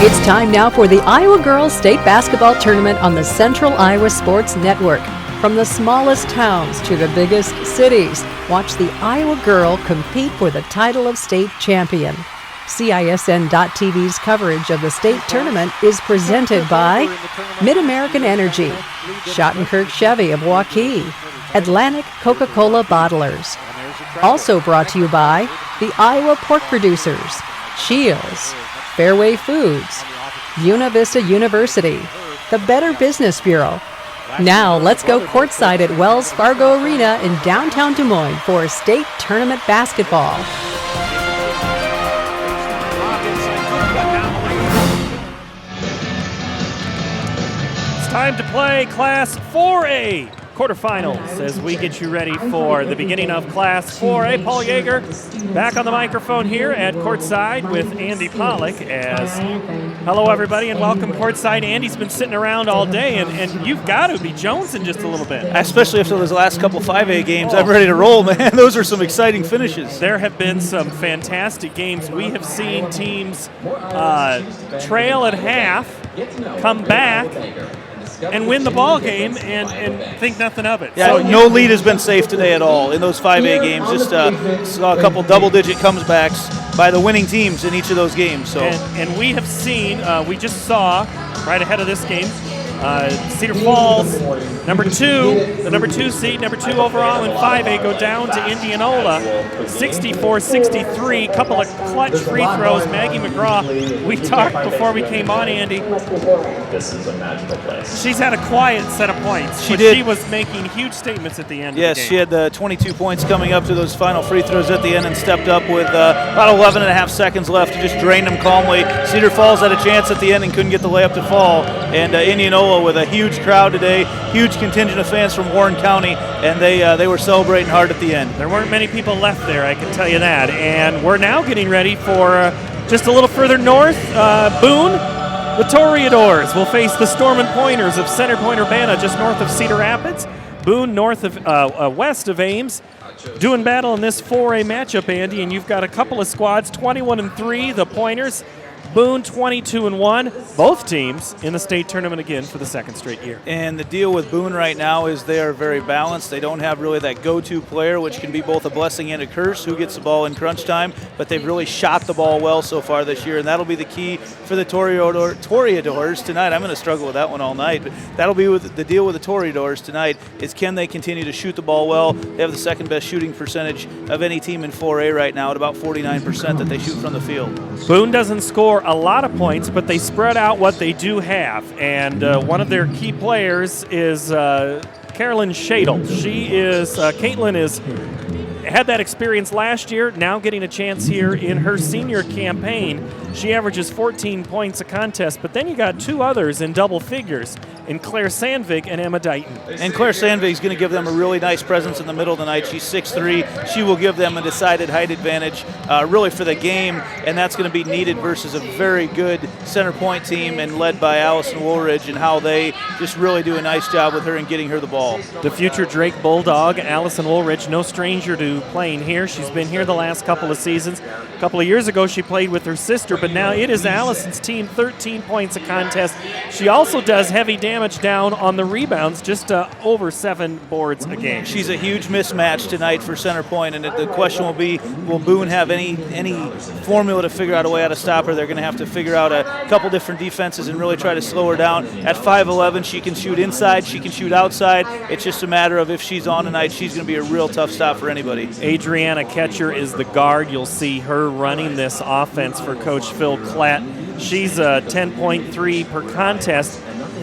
It's time now for the Iowa Girls State Basketball Tournament on the Central Iowa Sports Network. From the smallest towns to the biggest cities, watch the Iowa girl compete for the title of state champion. CISN.TV's coverage of the state tournament is presented by Mid-American Energy, Schottenkirk Chevy of Waukee, Atlantic Coca-Cola Bottlers. Also brought to you by the Iowa Pork Producers, Shields, Fairway Foods, Una Vista University, the Better Business Bureau. Now let's go courtside at Wells Fargo Arena in downtown Des Moines for state tournament basketball. It's time to play Class 4A quarterfinals as we get you ready for the beginning of Class 4A. Paul Yeager back on the microphone here at courtside with Andy Pollock. Hello everybody and welcome courtside. Andy's been sitting around all day and you've got to be jonesing just a little bit. Especially after those last couple 5A games. I'm ready to roll, man. Those are some exciting finishes. There have been some fantastic games. We have seen teams trail at half, come back, and win the ball game and think nothing of it. Yeah, so no lead has been safe today at all in those 5A games. Just saw a couple double-digit comebacks by the winning teams in each of those games. So and we have seen, we just saw right ahead of this game, Cedar Falls, the number two seed, number 2 overall in 5A, go down to Indianola, 64-63. Couple of clutch free throws. Maggie McGraw, we talked before we came on, Andy. She's had a quiet set of points. She was making huge statements at the end. Yes, of the game. She had the 22 points coming up to those final free throws at the end and stepped up with about 11 and a half seconds left to just drain them calmly. Cedar Falls had a chance at the end and couldn't get the layup to fall. And Indianola with a huge crowd today, huge contingent of fans from Warren County, and they were celebrating hard at the end. There weren't many people left there, I can tell you that. And we're now getting ready for just a little further north, Boone. The Toreadors will face the Storm & Pointers of Center Point-Urbana just north of Cedar Rapids. Boone north of west of Ames. Doing battle in this 4A matchup, Andy, and you've got a couple of squads, 21-3, the Pointers. Boone 22-1, both teams in the state tournament again for the second straight year. And the deal with Boone right now is they are very balanced. They don't have really that go-to player, which can be both a blessing and a curse, who gets the ball in crunch time, but they've really shot the ball well so far this year, and that'll be the key for the Toreadors tonight. I'm going to struggle with that one all night, but that'll be with the deal with the Toreadors tonight is can they continue to shoot the ball well. They have the second best shooting percentage of any team in 4A right now at about 49% that they shoot from the field. Boone doesn't score a lot of points, but they spread out what they do have. And one of their key players is Carolyn Shadle. Caitlin had that experience last year, now getting a chance here in her senior campaign. She averages 14 points a contest, but then you got 2 others in double figures, in Claire Sandvig and Emma Dighton. And Claire Sandvig is going to give them a really nice presence in the middle of the night. She's 6'3". She will give them a decided height advantage really for the game, and that's going to be needed versus a very good Center Point team and led by Allison Woolridge and how they just really do a nice job with her and getting her the ball. The future Drake Bulldog, Allison Woolridge, no stranger to playing here. She's been here the last couple of seasons. A couple of years ago she played with her sister, but now it is Allison's team, 13 points a contest. She also does heavy damage down on the rebounds, just over 7 boards a game. She's a huge mismatch tonight for Center Point, and the question will be, will Boone have any formula to figure out a way how to stop her? They're going to have to figure out a couple different defenses and really try to slow her down. At 5'11", she can shoot inside, she can shoot outside. It's just a matter of if she's on tonight, she's going to be a real tough stop for anybody. Adriana Ketcher is the guard. You'll see her running this offense for Coach Phil Klatt. She's a 10.3 per contest.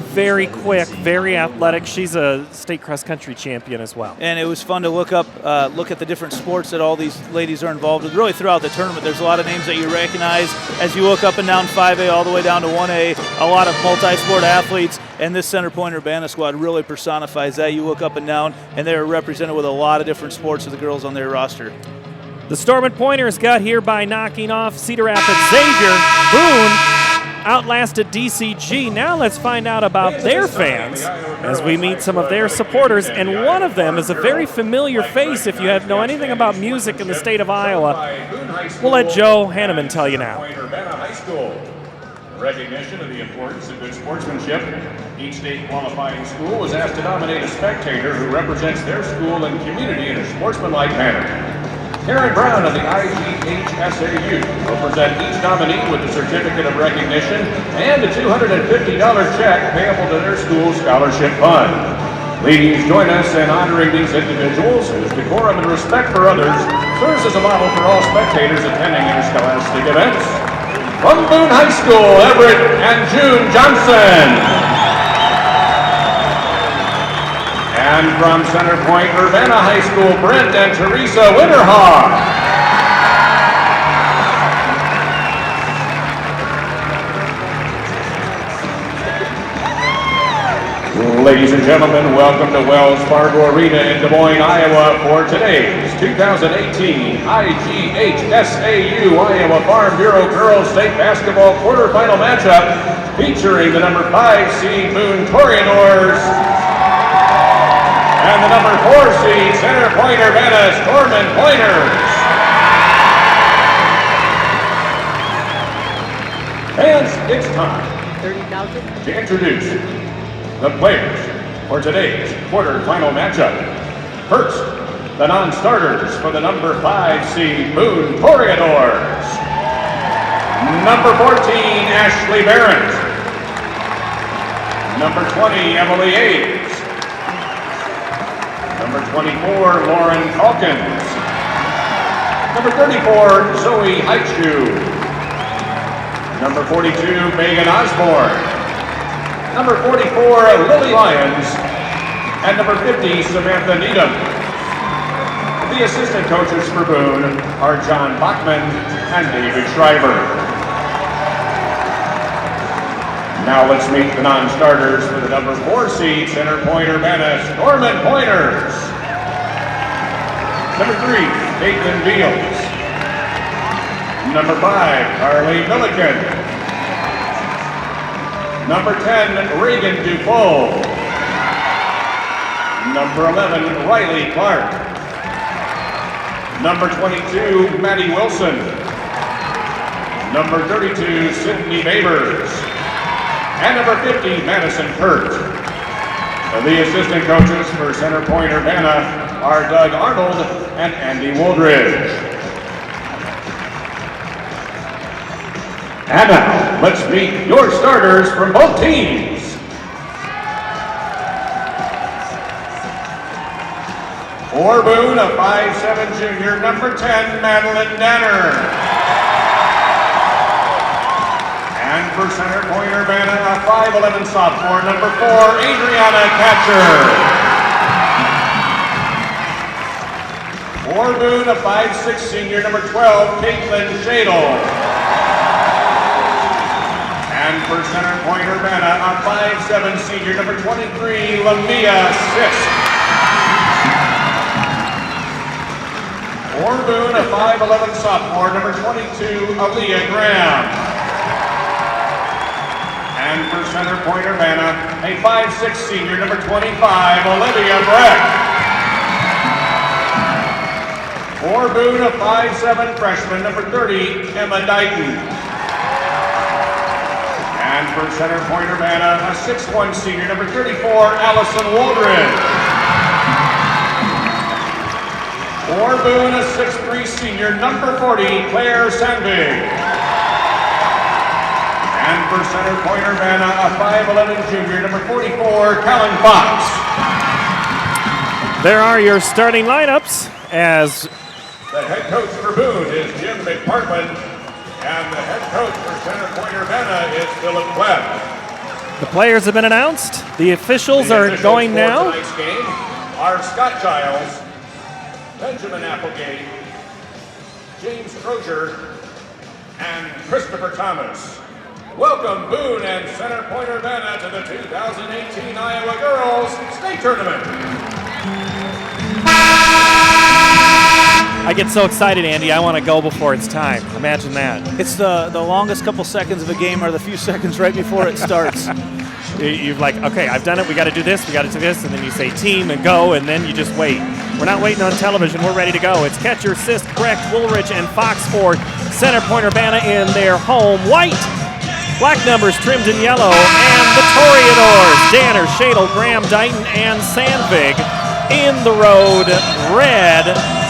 Very quick, very athletic. She's a state cross-country champion as well. And it was fun to look at the different sports that all these ladies are involved with. Really throughout the tournament, there's a lot of names that you recognize as you look up and down 5A all the way down to 1A. A lot of multi-sport athletes, and this Center Point-Urbana squad really personifies that. You look up and down, and they're represented with a lot of different sports of the girls on their roster. The Storm & Pointers got here by knocking off Cedar Rapids Xavier. Boone outlasted DCG. Now let's find out about their fans as we meet some of their supporters, and one of them is a very familiar face if you know anything about music in the state of Iowa. We'll let Joe Hanneman tell you now. In recognition of the importance of good sportsmanship, each state qualifying school was asked to nominate a spectator who represents their school and community in a sportsmanlike manner. Karen Brown of the IGHSAU will present each nominee with a certificate of recognition and a $250 check payable to their school scholarship fund. Please join us in honoring these individuals whose decorum and respect for others serves as a model for all spectators attending interscholastic events. From Boone High School, Everett and June Johnson. And from Center Point-Urbana High School, Brent and Teresa Winterhawk. Ladies and gentlemen, welcome to Wells Fargo Arena in Des Moines, Iowa for today's 2018 IGHSAU Iowa Farm Bureau Girls State Basketball Quarterfinal Matchup featuring the number 5 seed Boone Toreadors and the number 4 seed Center Point-Urbana Storm Pointers. Fans, it's time to introduce the players for today's quarterfinal matchup. First, the non-starters for the number 5 seed Boone Toreadors. Number 14, Ashley Barrett. Number 20, Emily Aves. Number 24, Lauren Calkins. Number 34, Zoe Heichu. Number 42, Megan Osborne. Number 44, Lily Lyons, and number 50, Samantha Needham. The assistant coaches for Boone are John Bachman and David Schreiber. Now let's meet the non-starters for the number 4 seed Center Point-Urbana Storm Pointers. Number 3, Caitlin Beals. Number 5, Carly Milliken. Number 10, Reagan Dufault. Number 11, Riley Clark. Number 22, Maddie Wilson. Number 32, Sydney Babers. And number 50, Madison Kurt. The assistant coaches for Center Point-Urbana are Doug Arnold and Andy Woldridge. And now, let's meet your starters from both teams. For Boone, a 5'7" junior, number 10, Madeline Danner. And for Center Point-Urbana, a 5'11" sophomore, number 4, Adriana Catcher. For Boone, a 5'6" senior, number 12, Caitlin Shadle. And for Center Point-Urbana, a 5'7" senior, number 23, Lamia Sisk. For Boone, a 5'11" sophomore, number 22, Aaliyah Graham. And for Center Point-Urbana, a 5'6" senior, number 25, Olivia Breck. For Boone, a 5'7" freshman, number 30, Emma Dighton. And for Center Point-Urbana, a 6'1" senior, number 34, Allison Woldridge. For Boone, a 6'3" senior, number 40, Claire Sandvig. And for Center Point-Urbana, a 5'11" junior, number 44, Callan Fox. There are your starting lineups as the head coach for Boone is Jim McPartland. And the head coach for Center Point-Urbana is Philip Webb. the players have been announced. The officials are going now. Tonight's game are Scott Giles, Benjamin Applegate, James Crozier, and Christopher Thomas. Welcome Boone and Center Point-Urbana to the 2018 Iowa Girls State Tournament. I get so excited, Andy, I want to go before it's time. Imagine that. It's the longest couple seconds of a game are the few seconds right before it starts. You're like, okay, I've done it, we got to do this, we got to do this, and then you say team and go, and then you just wait. We're not waiting on television, we're ready to go. It's Ketcher, Sisk, Brecht, Woolrich, and Fox for Center Point-Urbana in their home white Black numbers trimmed in yellow, and the Toreadors, Danner, Shadle, Graham, Dighton, and Sandvig in the road red,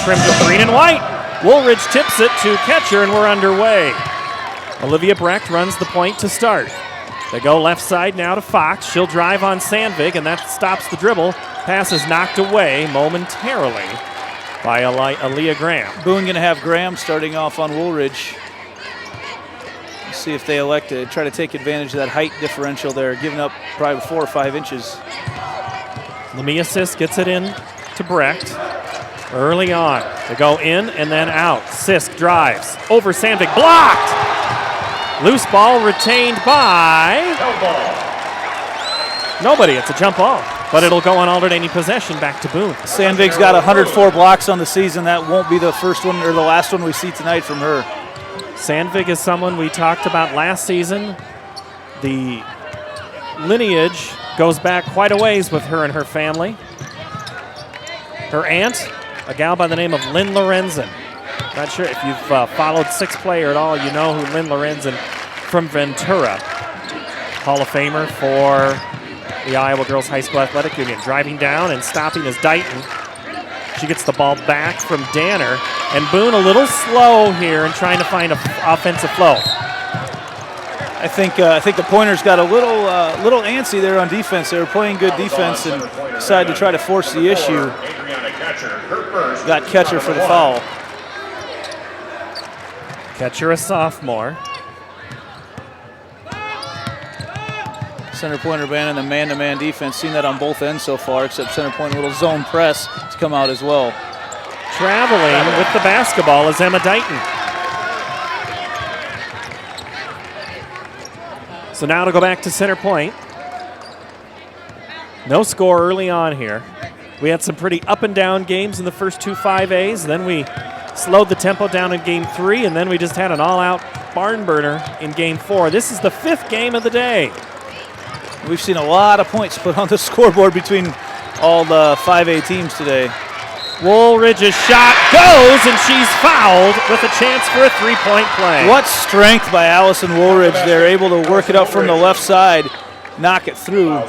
trimmed with green and white. Woolridge tips it to catcher, and we're underway. Olivia Brecht runs the point to start. They go left side now to Fox. She'll drive on Sandvig, and that stops the dribble. Pass is knocked away momentarily by Aaliyah Graham. Boone going to have Graham starting off on Woolridge. Let's see if they elect to try to take advantage of that height differential there, giving up probably 4 or 5 inches. Lamia Sisk gets it in to Brecht. Early on, they go in and then out. Sisk drives over Sandvig, blocked! Loose ball retained by nobody. It's a jump ball, but it'll go on alternating possession back to Boone. Sandvig's got 104 blocks on the season. That won't be the first one or the last one we see tonight from her. Sandvig is someone we talked about last season. The lineage goes back quite a ways with her and her family. Her aunt, a gal by the name of Lynn Lorenzen. Not sure if you've followed Six Player at all, you know who Lynn Lorenzen from Ventura. Hall of Famer for the Iowa Girls High School Athletic Union. Driving down and stopping is Dighton. She gets the ball back from Danner. And Boone a little slow here and trying to find an offensive flow. I think the Pointers got a little antsy there on defense. They were playing good defense and decided to try to force the issue. Got catcher for the foul. Catcher, a sophomore. Center Point-Urbana and the man-to-man defense. Seen that on both ends so far, except Center Point, a little zone press to come out as well. Traveling with the basketball is Emma Dighton. So now to go back to Center Point. No score early on here. We had some pretty up and down games in the first 2 5As. Then we slowed the tempo down in game 3, and then we just had an all-out barn burner in game 4. This is the 5th game of the day. We've seen a lot of points put on the scoreboard between all the 5A teams today. Woolridge's shot goes, and she's fouled with a chance for a 3-point play. What strength by Allison Woolridge. They're able to work it up from the left side, knock it through.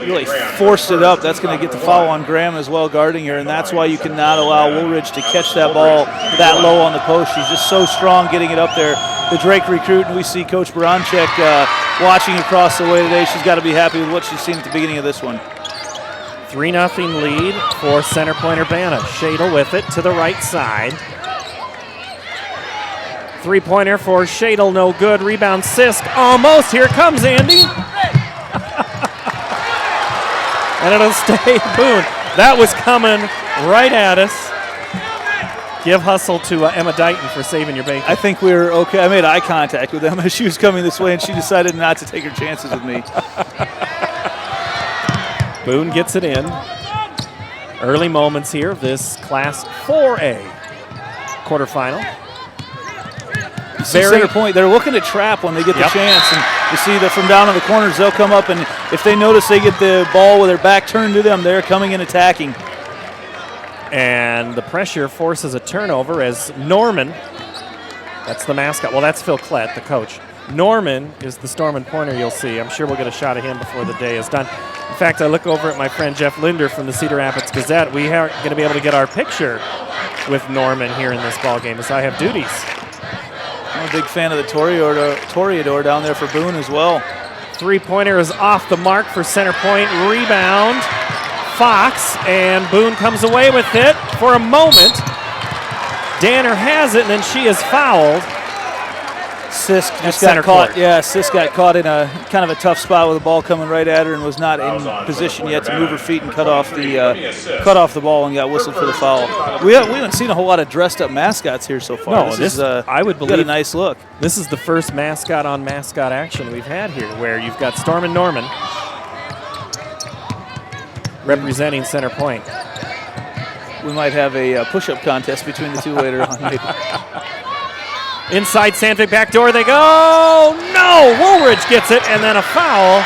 Really forced it up. That's going to get the foul on Graham as well, guarding her, and that's why you cannot allow Woolridge to catch that ball that low on the post. She's just so strong getting it up there. The Drake recruit, and we see Coach Baranchek watching across the way today. She's got to be happy with what she's seen at the beginning of this one. 3-0 lead for Center Point-Urbana. Shadle with it to the right side. Three-pointer for Shadle, no good. Rebound Sisk, almost. Here comes Andy. And it'll stay Boone. That was coming right at us. Give hustle to Emma Dighton for saving your bacon. I think we were okay. I made eye contact with Emma. She was coming this way, and she decided not to take her chances with me. Boone gets it in. Early moments here of this Class 4A quarterfinal. Center Point, they're looking to trap when they get the chance, and you see that from down in the corners, they'll come up, and if they notice they get the ball with their back turned to them, they're coming and attacking. And the pressure forces a turnover as Norman, that's the mascot, well, that's Phil Klett, the coach. Norman is the Storm & Pointer you'll see. I'm sure we'll get a shot of him before the day is done. In fact, I look over at my friend Jeff Linder from the Cedar Rapids Gazette. We aren't going to be able to get our picture with Norman here in this ball game as I have duties. I'm a big fan of the Toreador down there for Boone as well. Three-pointer is off the mark for Center Point. Rebound, Fox, and Boone comes away with it for a moment. Danner has it, and then she is fouled. Sisk just got caught. Yeah, Sisk got caught in a kind of a tough spot with the ball coming right at her and was not in position yet to move her feet and cut off the ball and got whistled for the foul. We haven't seen a whole lot of dressed up mascots here so far. No, this I would believe got a nice look. This is the first mascot on mascot action we've had here, where you've got Storm and Norman representing Center Point. We might have a push-up contest between the two later on. Maybe. Inside Sandvig, back door they go. No, Woolridge gets it, and then a foul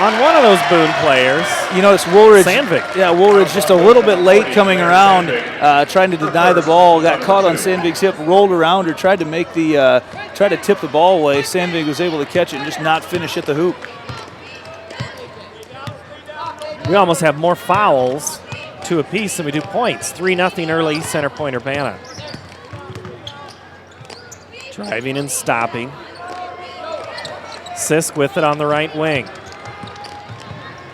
on one of those Boone players. You know, it's Woolridge. Sandvik. Yeah, Woolridge just a little bit late coming around, trying to deny the ball. Got caught on Sandvik's hip, rolled around her, tried to tip the ball away. Sandvik was able to catch it and just not finish at the hoop. We almost have more fouls to apiece than we do points. 3-0 early, center Point-Urbana. Driving and stopping. Sisk with it on the right wing.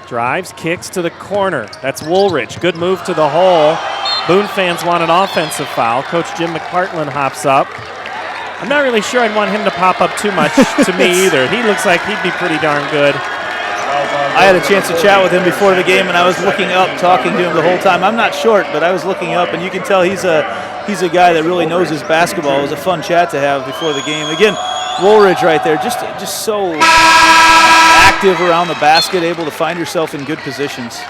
Drives, kicks to the corner. That's Woolridge. Good move to the hole. Boone fans want an offensive foul. Coach Jim McPartland hops up. I'm not really sure I'd want him to pop up too much to me either. He looks like he'd be pretty darn good. I had a chance to chat with him before the game, and I was looking up, talking to him the whole time. I'm not short, but I was looking up, and you can tell he's a guy that really knows his basketball. It was a fun chat to have before the game. Again, Woolridge right there, just so active around the basket, able to find herself in good positions.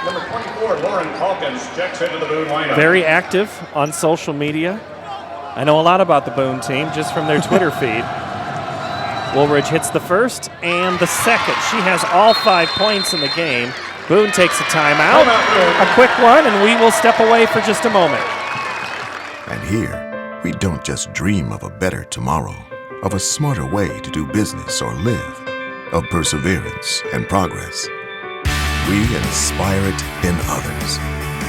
Number 24, Lauren Calkins checks into the Boone lineup. Very active on social media. I know a lot about the Boone team just from their Twitter feed. Woolridge hits the first and the second. She has all 5 points in the game. Boone takes a timeout, a quick one, and we will step away for just a moment. And here, we don't just dream of a better tomorrow, of a smarter way to do business or live, of perseverance and progress. We inspire it in others.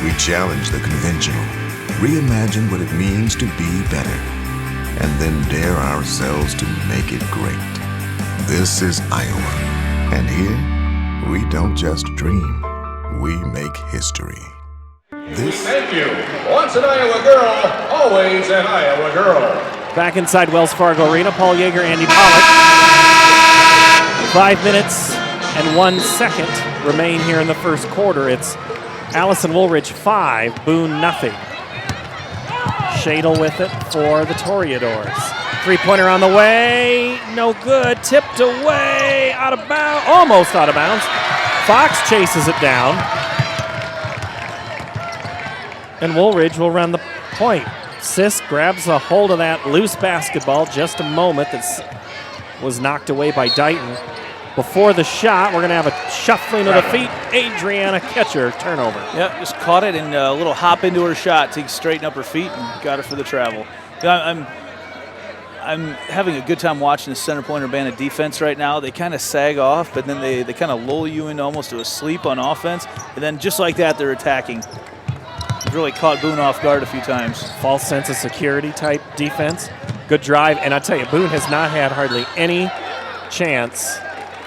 We challenge the conventional, reimagine what it means to be better, and then dare ourselves to make it great. This is Iowa, and here, we don't just dream, we make history. Thank you. Once an Iowa girl, always an Iowa girl. Back inside Wells Fargo Arena, Paul Yeager, Andy Pollock. 5 minutes and 1 second remain here in the first quarter. It's Allison Woolridge 5, Boone nothing. Shadle with it for the Toreadors. Three-pointer on the way, no good, tipped away, out of bounds, almost out of bounds. Fox chases it down. And Woolridge will run the point. Sisk grabs a hold of that loose basketball, just a moment, that was knocked away by Dighton. Before the shot, we're going to have a shuffling of the feet. Adriana Ketcher, turnover. Yep, just caught it and a little hop into her shot to straighten up her feet and got her for the travel. I'm having a good time watching the center Point-Urbana defense right now. They kind of sag off, but then they kind of lull you into almost to a sleep on offense. And then just like that, they're attacking. Really caught Boone off guard a few times. False sense of security type defense. Good drive. And I tell you, Boone has not had hardly any chance.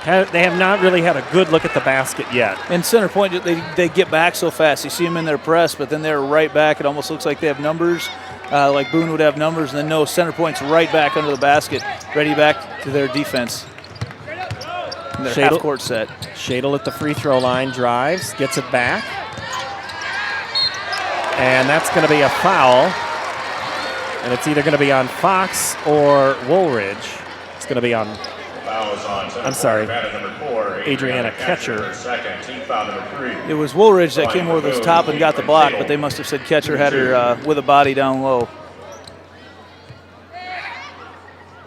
They have not really had a good look at the basket yet. And center point, they get back so fast. You see them in their press, but then they're right back. It almost looks like they have numbers, like Boone would have numbers, and then no, center point's right back under the basket, ready back to their defense. And their half-court set. Shadle at the free throw line, drives, gets it back. And that's going to be a foul. And it's either going to be on Fox or Woolridge. It's going to be on, I'm sorry, Adriana Ketcher. It was Woolridge that came over the top and got the block, but they must have said Ketcher had her with a body down low.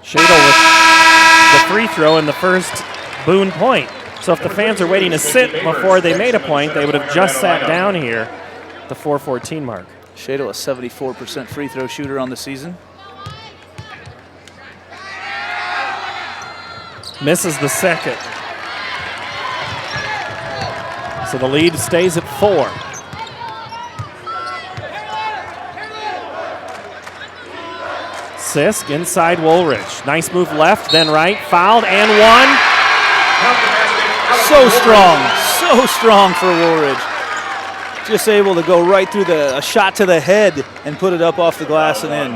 Shadle with the free throw in the first Boone point. So if the fans are waiting to sit before they made a point, they would have just sat down here. The 4:14 mark. Shadle, a 74% free throw shooter on the season. Misses the second. So the lead stays at 4. Sisk inside Woolridge. Nice move left, then right. Fouled and one. So strong for Woolridge. Just able to go right through a shot to the head and put it up off the glass and in.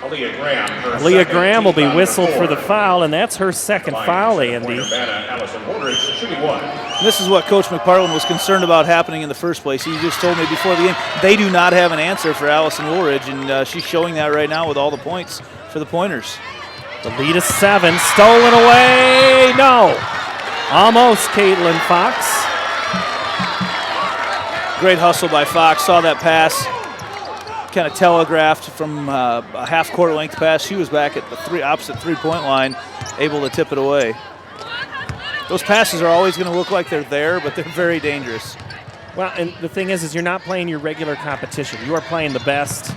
Aaliyah Graham will be whistled for the foul, and that's her second foul, Andy. This is what Coach McPartland was concerned about happening in the first place. He just told me before the game they do not have an answer for Allison Woolridge, and she's showing that right now with all the points for the Pointers. The lead is 7, stolen away, no. Almost Caitlin Fox. Great hustle by Fox, saw that pass, kind of telegraphed from a half-court length pass. She was back at the opposite three-point line, able to tip it away. Those passes are always going to look like they're there, but they're very dangerous. Well, and the thing is you're not playing your regular competition. You are playing the best,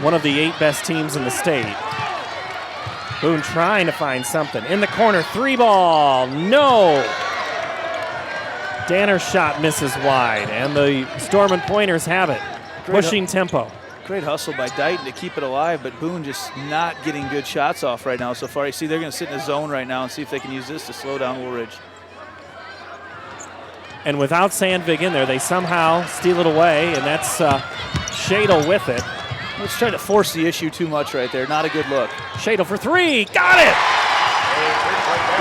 one of the 8 best teams in the state. Boone trying to find something. In the corner, 3-ball, no. Danner's shot misses wide, and the Storm Pointers have it. Pushing tempo. Great hustle by Dighton to keep it alive, but Boone just not getting good shots off right now so far. You see they're going to sit in a zone right now and see if they can use this to slow down Woolridge. And without Sandvig in there, they somehow steal it away, and that's Shadle with it. Let's try to force the issue too much right there. Not a good look. Shadle for 3, got it!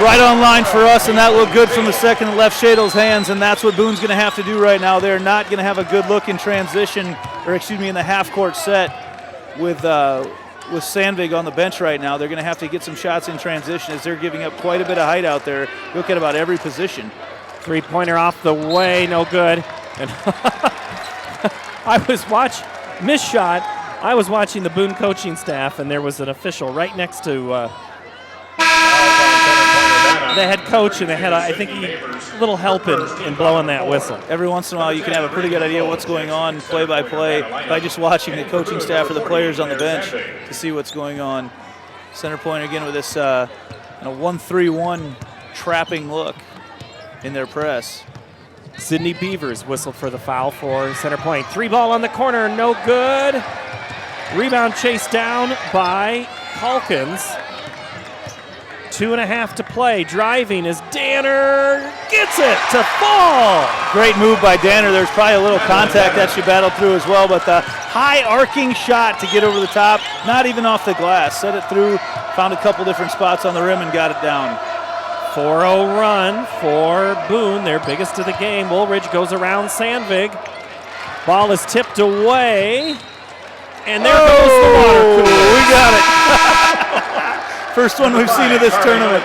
Right on line for us, and that looked good from the second and left Shadle's hands, and that's what Boone's going to have to do right now. They're not going to have a good look in transition, or excuse me, in the half-court set with Sandvig on the bench right now. They're going to have to get some shots in transition as they're giving up quite a bit of height out there. Look at about every position. 3-pointer off the way, no good. And I was watching the Boone coaching staff, and there was an official right next to the head coach, and I think a little help in blowing that whistle. Every once in a while you can have a pretty good idea what's going on play-by-play by just watching the coaching staff or the players on the bench to see what's going on. Center Point again with this 1-3-1 trapping look in their press. Sydney Beavers whistled for the foul for Center Point. 3-ball on the corner, no good. Rebound chased down by Calkins. 2.5 to play. Driving is Danner. Gets it to fall. Great move by Danner. There's probably a little contact that she battled through as well, but the high arcing shot to get over the top, not even off the glass. Set it through, found a couple different spots on the rim and got it down. 4-0 run for Boone, their biggest of the game. Woolridge goes around Sandvig. Ball is tipped away. And there goes the water cooler. We got it. First one we've seen of this tournament.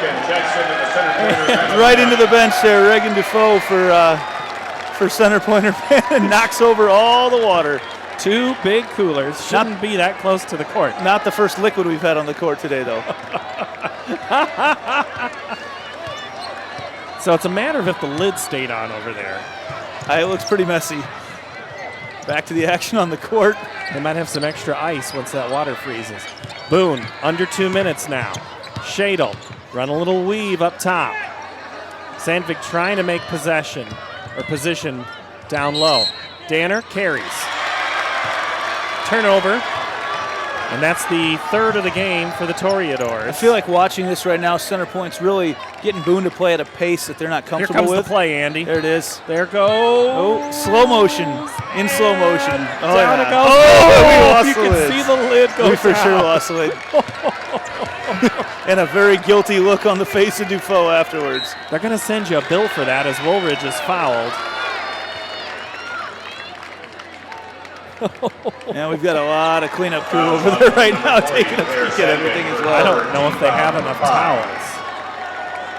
Right into the bench there. Reagan Defoe for Center Point Urbana knocks over all the water. 2 big coolers. Shouldn't be that close to the court. Not the first liquid we've had on the court today, though. So it's a matter of if the lid stayed on over there. It looks pretty messy. Back to the action on the court. They might have some extra ice once that water freezes. Boone, under 2 minutes now. Shadle, run a little weave up top. Sandvig trying to make position down low. Danner carries. Turnover. And that's the 3rd of the game for the Toreadors. I feel like watching this right now, Center Point's really getting Boone to play at a pace that they're not comfortable with. Here comes the play, Andy. There it is. There goes. Oh, slow motion. In slow motion. Oh, down it goes. Oh, you can see the lid go We for down. sure lost the lid. And a very guilty look on the face of Defoe afterwards. They're going to send you a bill for that as Woolridge is fouled. And we've got a lot of cleanup crew over there right now taking a peek at everything as well. I don't know if they have enough towels.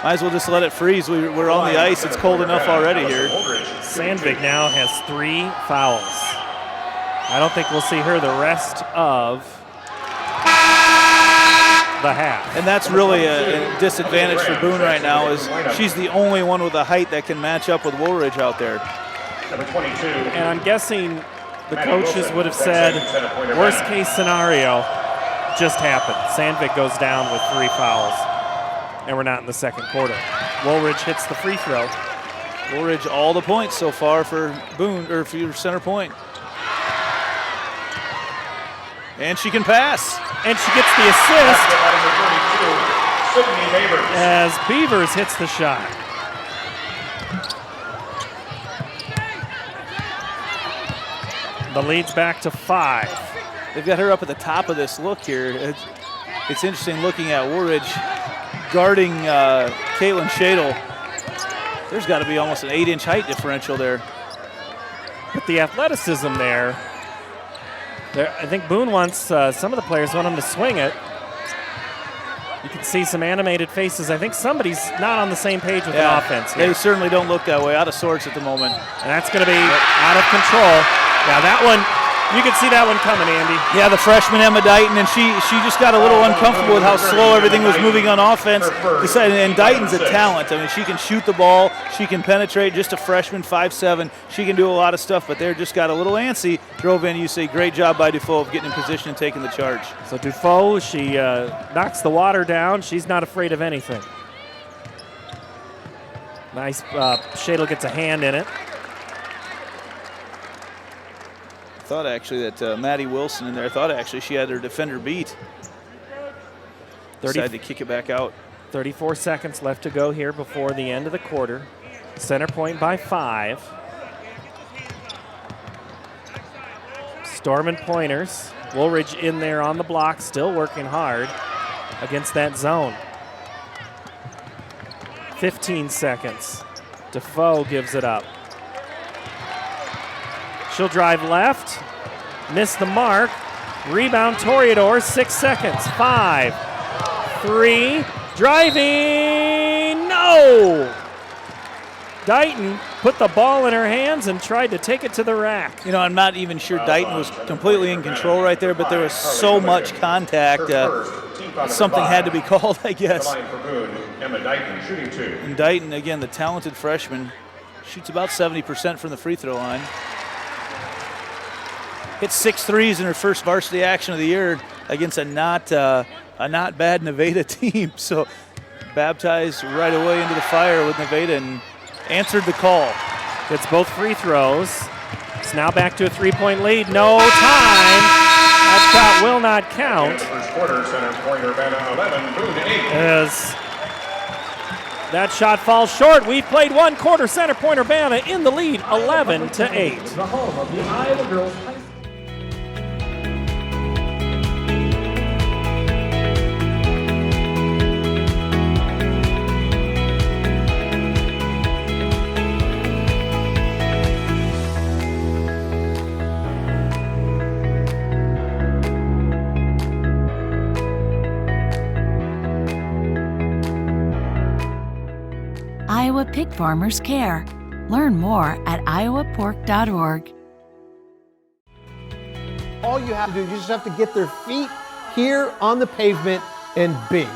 Might as well just let it freeze. We're on the ice. It's cold enough already here. Sandvig now has 3 fouls. I don't think we'll see her the rest of the half. And that's really a disadvantage for Boone right now is she's the only one with a height that can match up with Woolridge out there. Number 22. And I'm guessing the coaches would have said, worst case scenario just happened. Sandvig goes down with 3 fouls, and we're not in the second quarter. Woolridge hits the free throw. Woolridge all the points so far for Boone, or for Center Point. And she can pass. And she gets the assist as Beavers hits the shot. The lead's back to 5. They've got her up at the top of this look here. It's interesting looking at Woolridge guarding Caitlin Shadle. There's got to be almost an 8-inch height differential there. But the athleticism there, I think Boone wants, some of the players want him to swing it. You can see some animated faces. I think somebody's not on the same page with the offense here. They certainly don't look that way, out of sorts at the moment. And that's going to be out of control. Now that one, You could see that one coming, Andy. Yeah, the freshman Emma Dighton, and she just got a little uncomfortable with how slow everything was moving on offense. And Dighton's a talent. I mean, she can shoot the ball, she can penetrate. Just a freshman, 5'7". She can do a lot of stuff, but they just got a little antsy. Drove in. You say great job by Dufault of getting in position and taking the charge. So Dufault, she knocks the water down. She's not afraid of anything. Nice. Shadle gets a hand in it. I thought actually that Maddie Wilson in there, I thought actually she had her defender beat. Decided to kick it back out. 34 seconds left to go here before the end of the quarter. Center Point by 5. Storm and Pointers. Woolridge in there on the block, still working hard against that zone. 15 seconds. Defoe gives it up. She'll drive left, miss the mark. Rebound Toreador, 6 seconds. 5, 3, driving, no! Dighton put the ball in her hands and tried to take it to the rack. You know, I'm not even sure Dighton was completely in control right there, but there was so much contact. Something had to be called, I guess. And Dighton, again, the talented freshman, shoots about 70% from the free throw line. Hit 6 threes in her first varsity action of the year against a not bad Nevada team. So baptized right away into the fire with Nevada and answered the call. Gets both free throws. It's now back to a 3-point lead. No time. That shot will not count. First quarter, Center Point-Urbana 11, Boone 8. As that shot falls short. We've played one quarter. Center Point-Urbana in the lead, 11-8. The home of the Iowa girls high school. Iowa pig farmers care. Learn more at iowapork.org. All you have to do, you just have to get their feet here on the pavement and bing.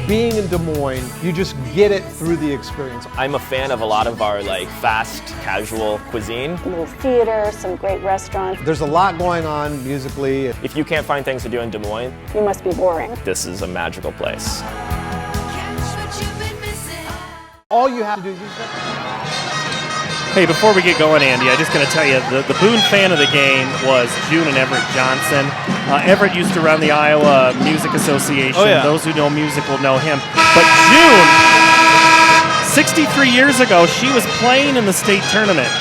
Being in Des Moines, you just get it through the experience. I'm a fan of a lot of our fast, casual cuisine. A little theater, some great restaurants. There's a lot going on musically. If you can't find things to do in Des Moines, You must be boring. this is a magical place. All you have to do is you just have Hey, before we get going, Andy, I'm just going to tell you, the Boone fan of the game was June and Everett Johnson. Everett used to run the Iowa Music Association. Oh, yeah. Those who know music will know him. But June, 63 years ago, she was playing in the state tournament.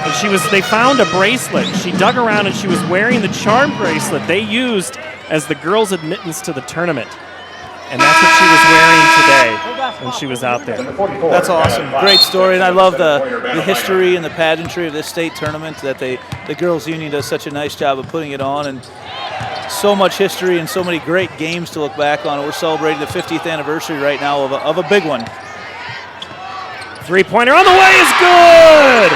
And they found a bracelet. She dug around and she was wearing the charm bracelet they used as the girls' admittance to the tournament. And that's what she was wearing today when she was out there. That's awesome. Great story, and I love the history and the pageantry of this state tournament that the girls' union does such a nice job of putting it on, and so much history and so many great games to look back on. We're celebrating the 50th anniversary right now of a big one. Three-pointer on the way is good!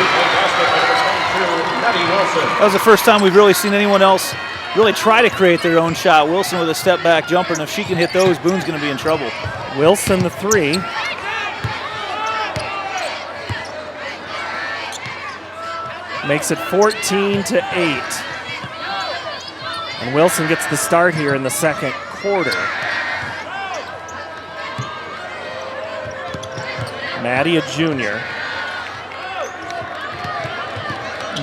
That was the first time we've really seen anyone else really try to create their own shot. Wilson with a step-back jumper, and if she can hit those, Boone's going to be in trouble. Wilson the 3. Makes it 14-8. And Wilson gets the start here in the second quarter. Maddie, a junior.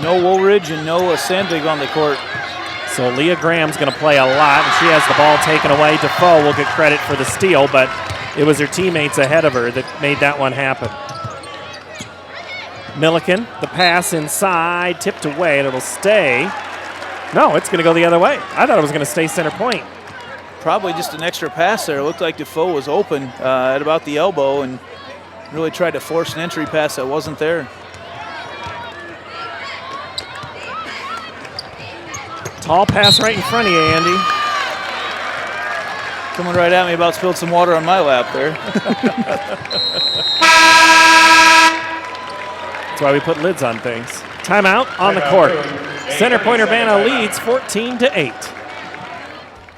No Woolridge and no Sandvig on the court. So Leah Graham's going to play a lot, and she has the ball taken away. Defoe will get credit for the steal, but it was her teammates ahead of her that made that one happen. Milliken, the pass inside, tipped away, and it'll stay. No, it's going to go the other way. I thought it was going to stay center point. Probably just an extra pass there. It looked like Defoe was open at about the elbow and really tried to force an entry pass that wasn't there. Tall pass right in front of you, Andy. Coming right at me, about spilled some water on my lap there. That's why we put lids on things. Timeout on the court. Center Point-Urbana leads 14-8.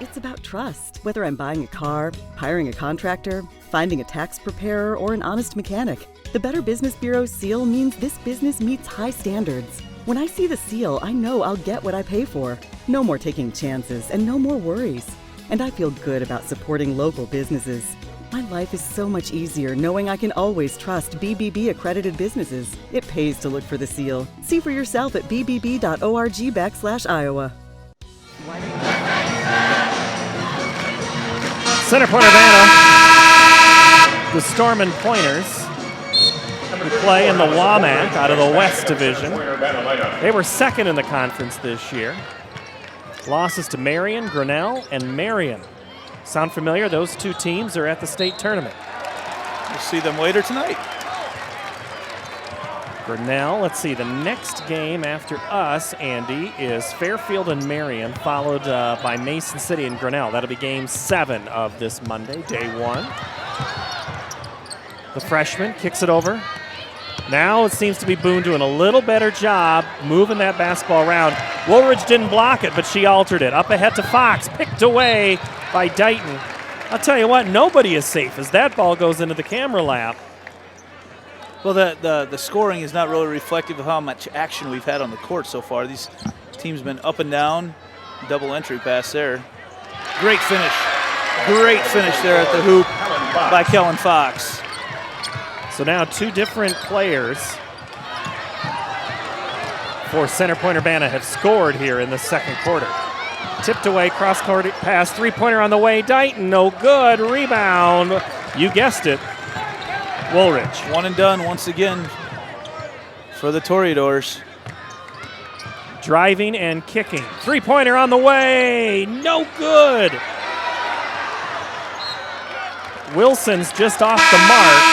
It's about trust. Whether I'm buying a car, hiring a contractor, finding a tax preparer, or an honest mechanic, the Better Business Bureau's seal means this business meets high standards. When I see the seal, I know I'll get what I pay for. No more taking chances and no more worries. And I feel good about supporting local businesses. My life is so much easier knowing I can always trust BBB accredited businesses. It pays to look for the seal. See for yourself at bbb.org/Iowa. Center Point-Urbana, the Storm and Pointers, who play in the WAMAC out of the West Division. They were second in the conference this year. Losses to Marion, Grinnell, and Marion. Sound familiar? Those two teams are at the state tournament. We'll see them later tonight. Grinnell, let's see, the next game after us, Andy, is Fairfield and Marion, followed by Mason City and Grinnell. That'll be game 7 of this Monday, day 1. The freshman kicks it over. Now it seems to be Boone doing a little better job moving that basketball around. Woolridge didn't block it, but she altered it. Up ahead to Fox, picked away by Dighton. I'll tell you what, nobody is safe as that ball goes into the camera lap. Well, the scoring is not really reflective of how much action we've had on the court so far. These teams have been up and down. Double entry pass there. Great finish. Great finish there at the hoop by Kellen Fox. So now 2 different players for Center Point-Urbana have scored here in the second quarter. Tipped away, cross-court pass, three-pointer on the way. Dighton, no good. Rebound. You guessed it. Woolridge. One and done once again for the Toreadors. Driving and kicking. Three-pointer on the way. No good. Wilson's just off the mark.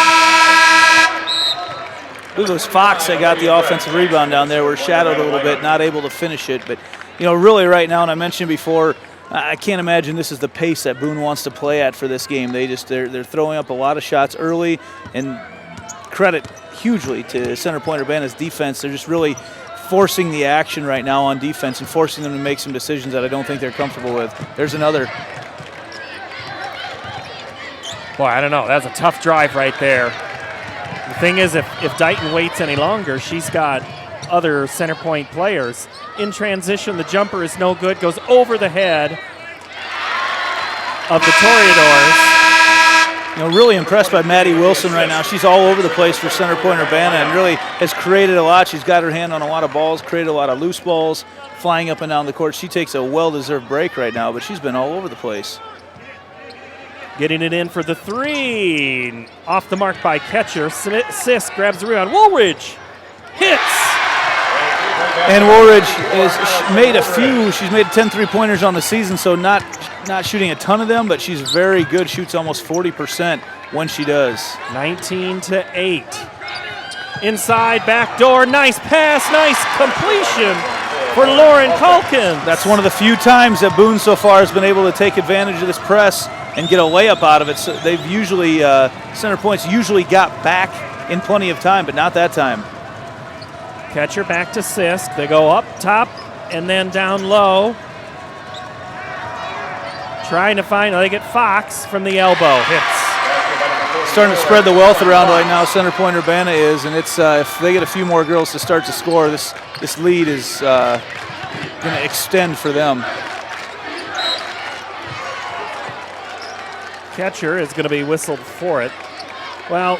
It was Fox that got the offensive rebound down there. We're shadowed a little bit, not able to finish it. But, you know, really right now, and I mentioned before, I can't imagine this is the pace that Boone wants to play at for this game. They're throwing up a lot of shots early, and credit hugely to Center Point-Urbana's defense. They're just really forcing the action right now on defense and forcing them to make some decisions that I don't think they're comfortable with. There's another. Boy, I don't know. That's a tough drive right there. The thing is, if Dighton waits any longer, she's got other Center Point players. In transition, the jumper is no good, goes over the head of the Toreadors. You know, really impressed by Maddie Wilson right now. She's all over the place for Center Point-Urbana and really has created a lot. She's got her hand on a lot of balls, created a lot of loose balls, flying up and down the court. She takes a well-deserved break right now, but she's been all over the place. Getting it in for the 3. Off the mark by Ketcher. Sisk grabs the rebound. Woolridge hits. And Woolridge has made a few. She's made 10 three-pointers on the season, so not shooting a ton of them, but she's very good. Shoots almost 40% when she does. 19-8. Inside, back door, nice pass, nice completion for Lauren Calkins. That's one of the few times that Boone so far has been able to take advantage of this press and get a layup out of it. So they've usually, Center Point's usually got back in plenty of time, but not that time. Catcher back to Sisk. They go up top and then down low. Trying to find, they get Fox from the elbow. Hits. Starting to spread the wealth around right now, Center Point-Urbana is, and it's if they get a few more girls to start to score, this lead is going to extend for them. Catcher is going to be whistled for it. Well,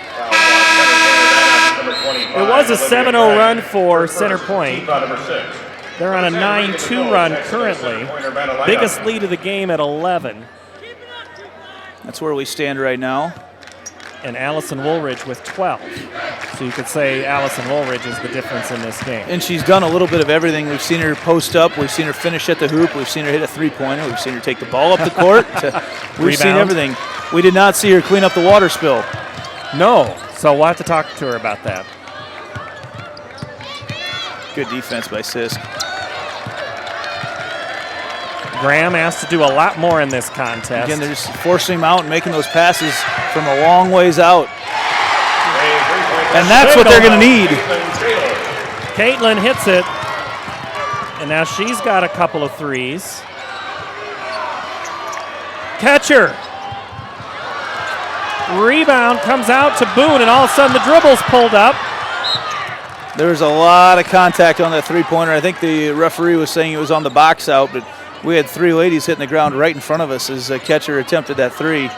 it was a 7-0 run for Center Point. They're on a 9-2 run currently. Biggest lead of the game at 11. That's where we stand right now. And Allison Woolridge with 12. So you could say Allison Woolridge is the difference in this game. And she's done a little bit of everything. We've seen her post up. We've seen her finish at the hoop. We've seen her hit a three-pointer. We've seen her take the ball up the court. We've seen everything. We did not see her clean up the water spill. No. So we'll have to talk to her about that. Good defense by Sisk. Graham has to do a lot more in this contest. Again, they're just forcing him out and making those passes from a long ways out. And that's what they're going to need. Caitlin hits it, and now she's got a couple of threes. Catcher. Rebound comes out to Boone, and all of a sudden the dribble's pulled up. There's a lot of contact on that three-pointer. I think the referee was saying it was on the box out, but we had three ladies hitting the ground right in front of us as the catcher attempted that three.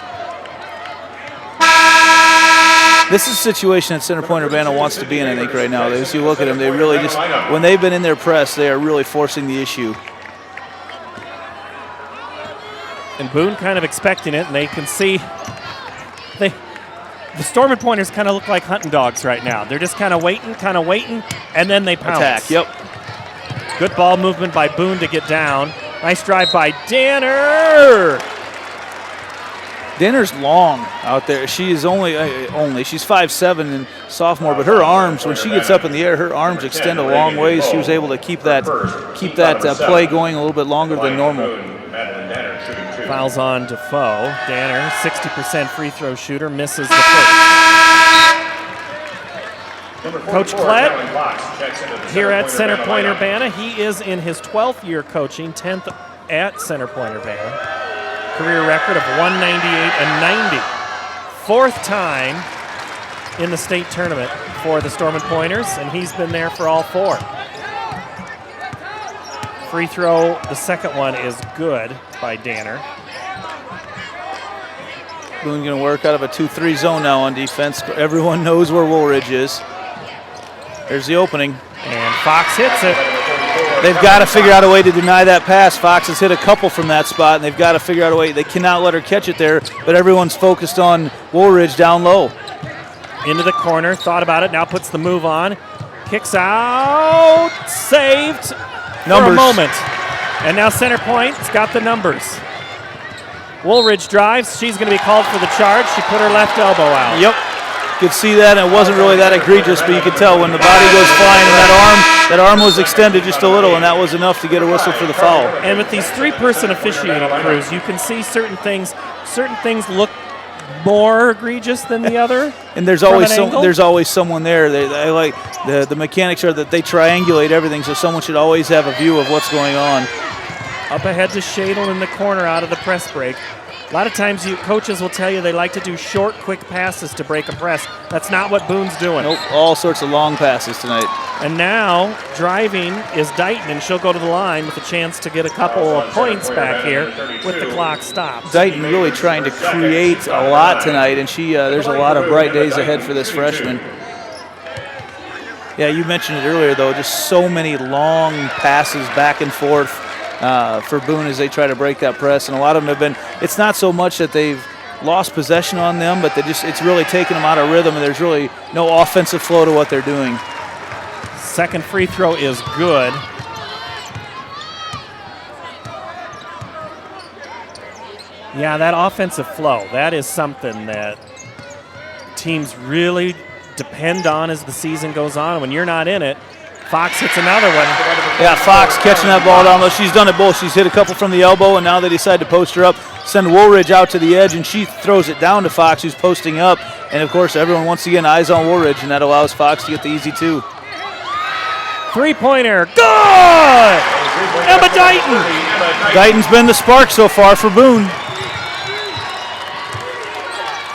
This is a situation that Center Point-Urbana wants to be in, I think, right now. As you look at them, they really just, when they've been in their press, they are really forcing the issue. And Boone kind of expecting it, and they can see the Storming Pointers kind of look like hunting dogs right now. They're just kind of waiting, and then they pounce. Attack, yep. Good ball movement by Boone to get down. Nice drive by Danner. Danner's long out there. She is only she's 5'7" and sophomore, but her arms, when she gets up in the air, her arms extend a long ways. She was able to keep that play going a little bit longer than normal. Fouls on Defoe. Danner, 60% free throw shooter, misses the first. Coach Klett here at Center Point-Urbana. He is in his 12th year coaching, 10th at Center Point-Urbana. Career record of 198 and 90. Fourth time in the state tournament for the Stormin' Pointers, and he's been there for all four. Free throw, the second one is good by Danner. Boone going to work out of a 2-3 zone now on defense. Everyone knows where Woolridge is. There's the opening. And Fox hits it. They've got to figure out a way to deny that pass. Fox has hit a couple from that spot, and they've got to figure out a way. They cannot let her catch it there, but everyone's focused on Woolridge down low. Into the corner, thought about it, now puts the move on. Kicks out, saved Numbers. For a moment. And now Center Point's got the numbers. Woolridge drives, she's going to be called for the charge. She put her left elbow out. Yep. Could see that, and it wasn't really that egregious, but you could tell when the body goes flying and that arm was extended just a little, and that was enough to get a whistle for the foul. And with these three-person officiating crews, you can see certain things look more egregious than the other. And there's always someone there. They like the mechanics are that they triangulate everything, so someone should always have a view of what's going on. Up ahead to Shadle in the corner out of the press break. A lot of times coaches will tell you they like to do short, quick passes to break a press. That's not what Boone's doing. Nope, all sorts of long passes tonight. And now driving is Dighton, and she'll go to the line with a chance to get a couple of points back here with the clock stopped. Dighton really trying to create a lot tonight, and there's a lot of bright days ahead for this freshman. Yeah, you mentioned it earlier, though, just so many long passes back and forth for Boone as they try to break that press, and a lot of them have been, it's not so much that they've lost possession on them, but it's really taken them out of rhythm, and there's really no offensive flow to what they're doing. Second free throw is good. Yeah, that offensive flow, that is something that teams really depend on as the season goes on. When you're not in it, Fox hits another one. Yeah, Fox catching that ball down low. She's done it both. She's hit a couple from the elbow, and now they decide to post her up, send Woolridge out to the edge, and she throws it down to Fox, who's posting up. And, of course, everyone, once again, eyes on Woolridge, and that allows Fox to get the easy two. Three-pointer, good! Emma Dighton! Dighton's been the spark so far for Boone.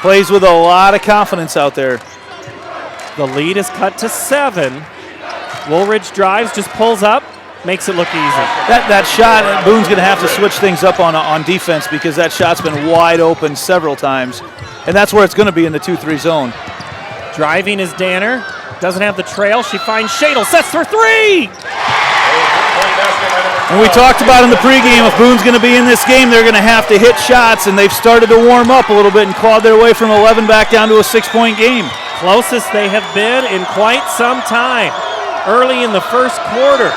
Plays with a lot of confidence out there. The lead is cut to 7. Woolridge drives, just pulls up, makes it look easy. That shot, Boone's going to have to switch things up on defense because that shot's been wide open several times, and that's where it's going to be in the 2-3 zone. Driving is Danner, doesn't have the trail. She finds Shadle, sets for three! And we talked about in the pregame, if Boone's going to be in this game, they're going to have to hit shots, and they've started to warm up a little bit and clawed their way from 11 back down to a 6-point game. Closest they have been in quite some time. Early in the first quarter.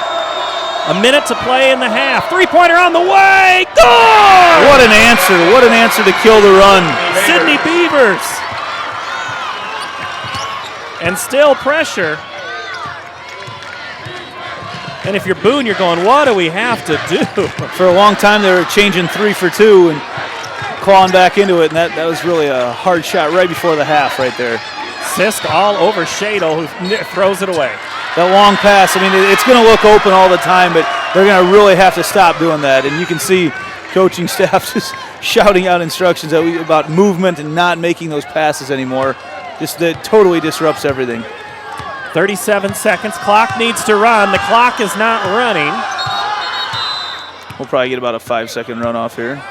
A minute to play in the half. Three-pointer on the way. Good! What an answer. What an answer to kill the run. Sydney Beavers. And still pressure. And if you're Boone, you're going, what do we have to do? For a long time, they were changing 3 for 2 and clawing back into it, and that was really a hard shot right before the half right there. Sisk all over Shadle, who throws it away. That long pass, I mean, it's going to look open all the time, but they're going to really have to stop doing that. And you can see coaching staff just shouting out instructions about movement and not making those passes anymore. Just that totally disrupts everything. 37 seconds. Clock needs to run. The clock is not running. We'll probably get about a 5-second runoff here.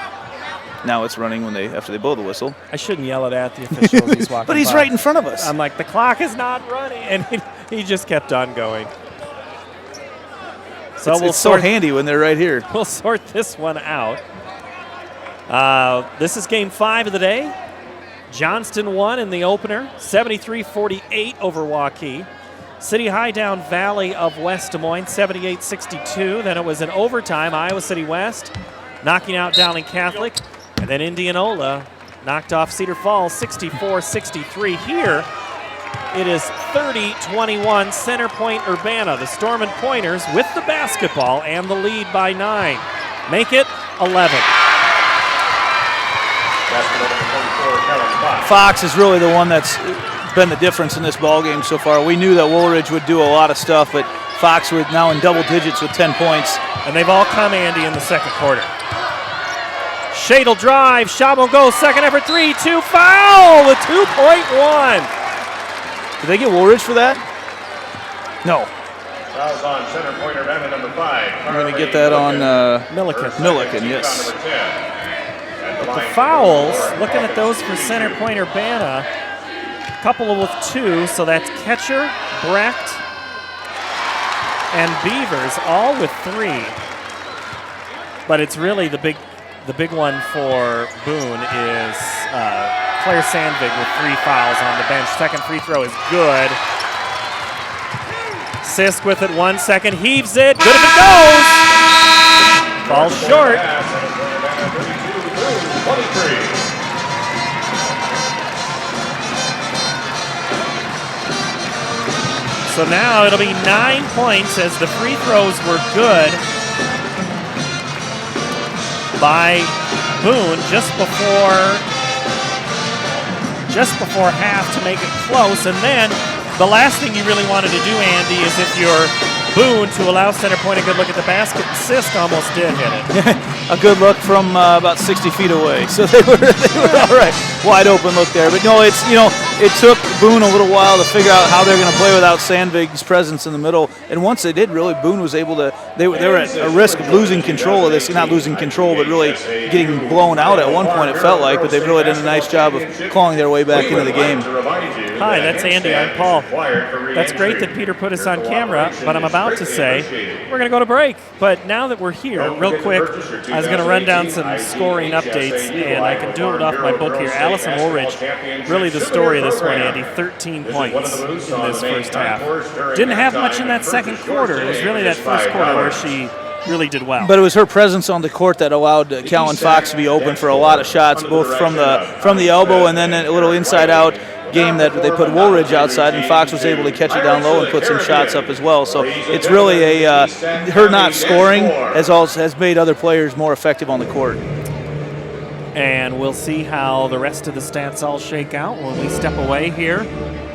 Now it's running after they blow the whistle. I shouldn't yell it at the officials. He's walking but he's by. right in front of us. I'm like, the clock is not running, and he just kept on going. So it's so handy when they're right here. We'll sort this one out. This is game 5 of the day. Johnston won in the opener, 73-48 over Waukee. City High down Valley of West Des Moines, 78-62. Then it was in overtime, Iowa City West knocking out Dowling Catholic. And then Indianola knocked off Cedar Falls, 64-63. Here, it is 30-21 Center Point-Urbana. The Storm and Pointers with the basketball and the lead by 9. Make it 11. Fox is really the one that's been the difference in this ball game so far. We knew that Woolridge would do a lot of stuff, but Fox was now in double digits with 10 points. And they've all come, Andy, in the second quarter. Shadle drive, shot won't go, second effort, 3-2, foul with 2.1. Did they get Woolridge for that? No. Fouls on Center Point-Urbana number 5. We're going to get that on Milliken, yes. The fouls, looking at those for Center Point-Urbana, couple with 2, so that's Ketcher, Brecht, and Beavers, all with 3. But it's really the big one for Boone is Claire Sandvig with 3 fouls on the bench. Second free throw is good. Sisk with it, 1 second, heaves it, good if it goes. Falls short. So now it'll be 9 points as the free throws were good by Boone just before half to make it close. And then the last thing you really wanted to do, Andy, is if you're Boone to allow Center Point a good look at the basket. Sisk almost did hit it. A good look from about 60 feet away. So they were all right. Wide open look there. But no, it took Boone a little while to figure out how they're going to play without Sandvig's presence in the middle. And once they did, really, Boone was able to. They were at a risk of losing control of this. Not losing control, but really getting blown out at one point. It felt like, but they've really done a nice job of clawing their way back into the game. Hi, that's Andy. I'm Paul. That's great that Peter put us on camera, but I'm about to say we're going to go to break. But now that we're here, real quick, I was going to run down some scoring updates, and I can do it off my book here. Allison Woolridge, really the story of this one, Andy, 13 points in this first half. Didn't have much in that second quarter. It was really that first quarter where she really did well. But it was her presence on the court that allowed Callan Fox to be open for a lot of shots, both from the elbow and then a little inside-out game that they put Woolridge outside, and Fox was able to catch it down low and put some shots up as well. So it's really her not scoring has made other players more effective on the court. And we'll see how the rest of the stats all shake out when we step away here.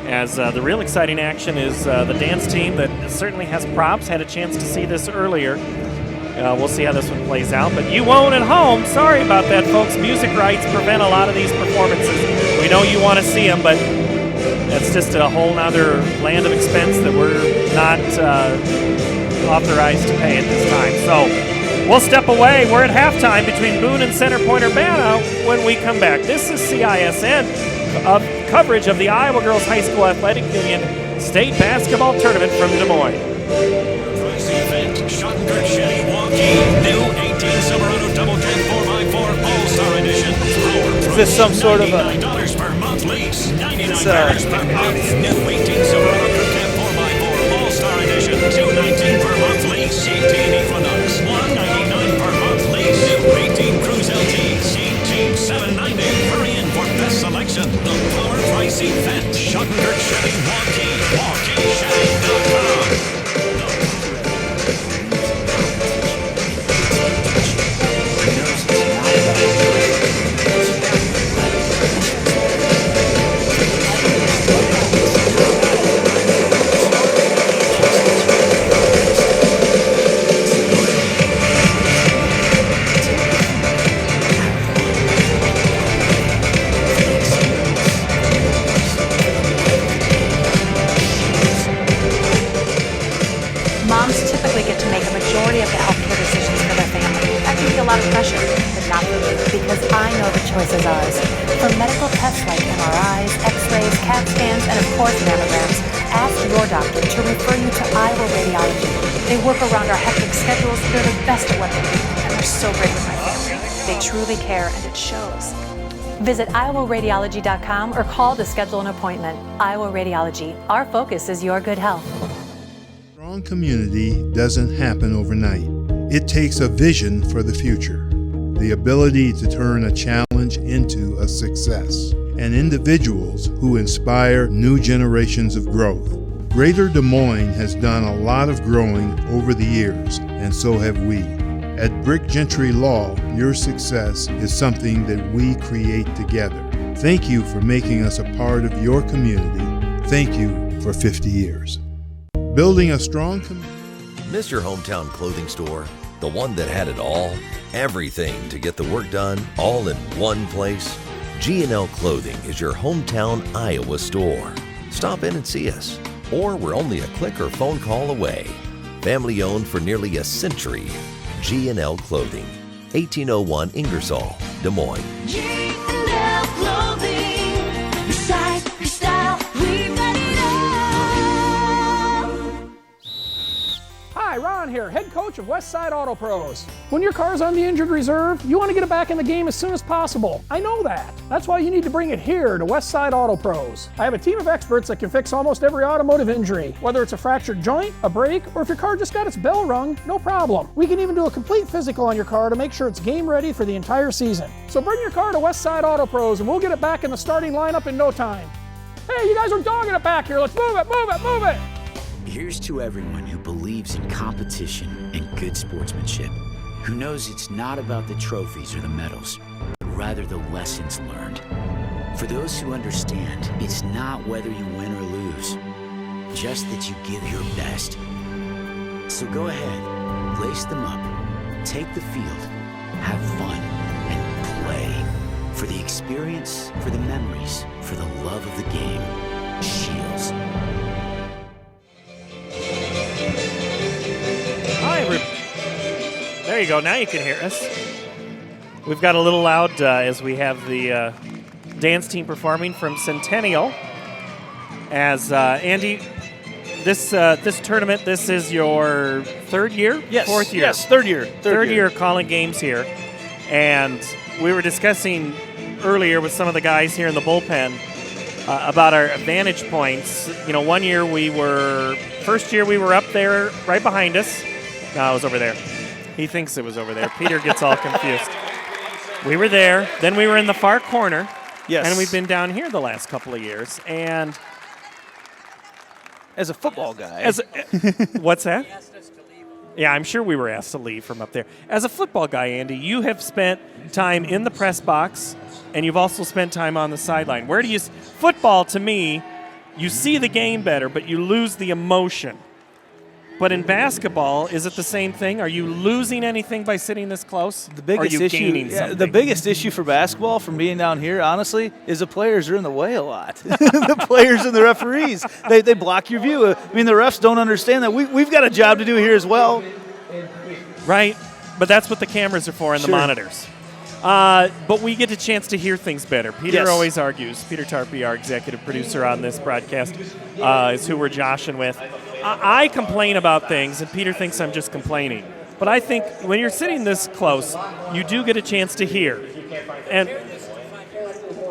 As the real exciting action is the dance team that certainly has props, had a chance to see this earlier. We'll see how this one plays out. But you won't at home. Sorry about that, folks. Music rights prevent a lot of these performances. We know you want to see them, but that's just a whole nother land of expense that we're not authorized to pay at this time. So we'll step away. We're at halftime between Boone and Center Point-Urbana when we come back. This is CISN coverage of the Iowa Girls High School Athletic Union State Basketball Tournament from Des Moines. Schottenberg Chevy Waukee, new 18 Silverado Double Cab 4x4 All-Star Edition. Is this some sort of a... $99 per month lease. $99 per month. New 18 Silverado Crew Cab 4x4 All-Star Edition. $219 per month lease. 18 Equinox. $199 per month lease. New 18 Cruise LTs. $790. Hurry in for best selection. The Power Price Event. Schottenberg Chevy Waukee. WaukeeChevy.com. For medical tests like MRIs, X-rays, CAT scans, and of course mammograms, ask your doctor to refer you to Iowa Radiology. They work around our hectic schedules. They're the best at what they do, and they're so great with my family. They truly care, and it shows. Visit iowaradiology.com or call to schedule an appointment. Iowa Radiology. Our focus is your good health. Strong community doesn't happen overnight. It takes a vision for the future, the ability to turn a challenge into a success, and individuals who inspire new generations of growth. Greater Des Moines has done a lot of growing over the years, and so have we. At Brick Gentry Law, your success is something that we create together. Thank you for making us a part of your community. Thank you for 50 years. Building a strong community. Miss your hometown clothing store? The one that had it all? Everything to get the work done, all in one place? G&L Clothing is your hometown Iowa store. Stop in and see us. Or we're only a click or phone call away. Family owned for nearly a century. G&L Clothing, 1801 Ingersoll, Des Moines. G&L Clothing, your size, your style, we've got it all. Hi, Ron here, head coach of Westside Auto Pros. When your car's on the injured reserve, you want to get it back in the game as soon as possible. I know that. That's why you need to bring it here to Westside Auto Pros. I have a team of experts that can fix almost every automotive injury. Whether it's a fractured joint, a brake, or if your car just got its bell rung, no problem. We can even do a complete physical on your car to make sure it's game ready for the entire season. So bring your car to Westside Auto Pros and we'll get it back in the starting lineup in no time. Hey, you guys are dogging it back here. Let's move it, move it, move it. Here's to everyone who believes in competition and good sportsmanship, who knows it's not about the trophies or the medals, but rather the lessons learned. For those who understand, it's not whether you win or lose, just that you give your best. So go ahead, lace them up, take the field, have fun, and play. For the experience, for the memories, for the love of the game. Shields. There you go. Now you can hear us. We've got a little loud as we have the dance team performing from Centennial. As Andy, this tournament, this is your third year? Yes. Fourth year? Yes, third year. Third year calling games here. And we were discussing earlier with some of the guys here in the bullpen about our vantage points. You know, first year we were up there right behind us. No, it was over there. He thinks it was over there. Peter gets all confused. We were there. Then we were in the far corner. Yes. And we've been down here the last couple of years. And as a football guy. What's that? Yeah, I'm sure we were asked to leave from up there. As a football guy, Andy, you have spent time in the press box, and you've also spent time on the sideline. Where do you... Football, to me, you see the game better, but you lose the emotion. But in basketball, is it the same thing? Are you losing anything by sitting this close? The biggest or are you issue, gaining something? The biggest issue for basketball, from being down here, honestly, is the players are in the way a lot. The players and the referees, they block your view. I mean, the refs don't understand that. We've got a job to do here as well. Right, but that's what the cameras are for and the monitors. But we get a chance to hear things better. Peter always argues. Peter Tarpey, our executive producer on this broadcast, is who we're joshing with. I complain about things, and Peter thinks I'm just complaining. But I think when you're sitting this close, you do get a chance to hear. And,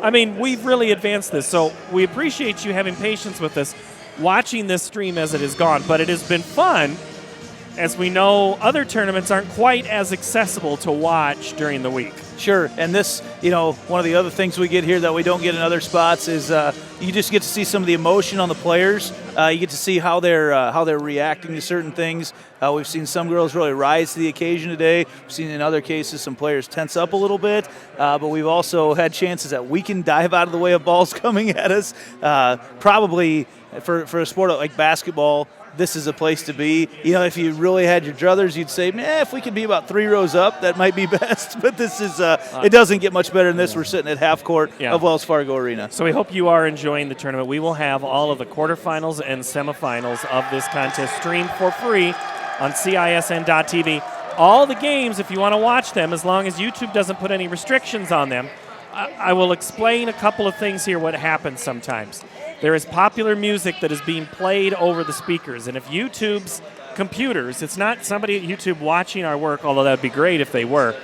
I mean, we've really advanced this, so we appreciate you having patience with us, watching this stream as it has gone. But it has been fun. As we know, other tournaments aren't quite as accessible to watch during the week. Sure, and this, one of the other things we get here that we don't get in other spots is you just get to see some of the emotion on the players. You get to see how they're reacting to certain things. We've seen some girls really rise to the occasion today. We've seen in other cases some players tense up a little bit, but we've also had chances that we can dive out of the way of balls coming at us. Probably for a sport like basketball, this is a place to be. If you really had your druthers, you'd say, if we could be about 3 rows up, that might be best. But this is, it doesn't get much better than this. We're sitting at half court of Wells Fargo Arena. So we hope you are enjoying the tournament. We will have all of the quarterfinals and semifinals of this contest streamed for free on CISN.TV. All the games, if you want to watch them, as long as YouTube doesn't put any restrictions on them, I will explain a couple of things here, what happens sometimes. There is popular music that is being played over the speakers, and if YouTube's computers, it's not somebody at YouTube watching our work, although that would be great if they were,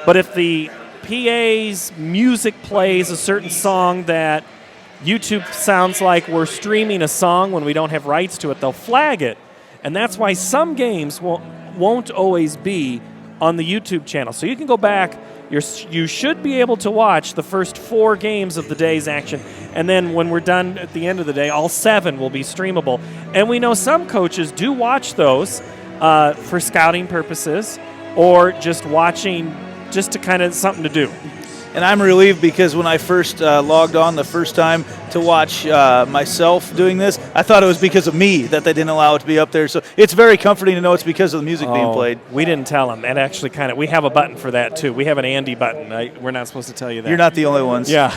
but if the PA's music plays a certain song that YouTube sounds like we're streaming a song when we don't have rights to it, they'll flag it. And that's why some games won't always be on the YouTube channel. So you can go back, you should be able to watch the first 4 games of the day's action, and then when we're done at the end of the day, all 7 will be streamable. And we know some coaches do watch those for scouting purposes or just watching just to kind of something to do. And I'm relieved because when I first logged on the first time to watch myself doing this, I thought it was because of me that they didn't allow it to be up there. So it's very comforting to know it's because of the music being played. We didn't tell them. And actually we have a button for that too. We have an Andy button. We're not supposed to tell you that. You're not the only ones. Yeah.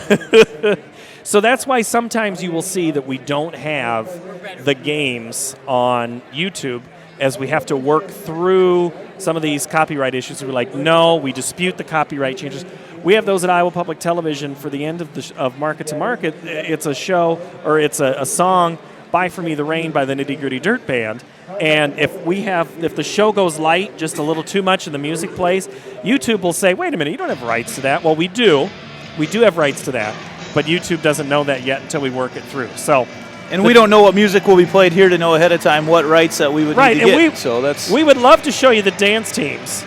So that's why sometimes you will see that we don't have the games on YouTube, as we have to work through some of these copyright issues. We're like, no, we dispute the copyright changes. We have those at Iowa Public Television for the end of Market to Market. It's a show, or it's a song, Buy For Me the Rain by the Nitty Gritty Dirt Band. And if the show goes light, just a little too much and the music plays, YouTube will say, wait a minute, you don't have rights to that. Well, we do. We do have rights to that. But YouTube doesn't know that yet until we work it through. So, and we don't know what music will be played here to know ahead of time what rights that we would need to get. We would love to show you the dance teams.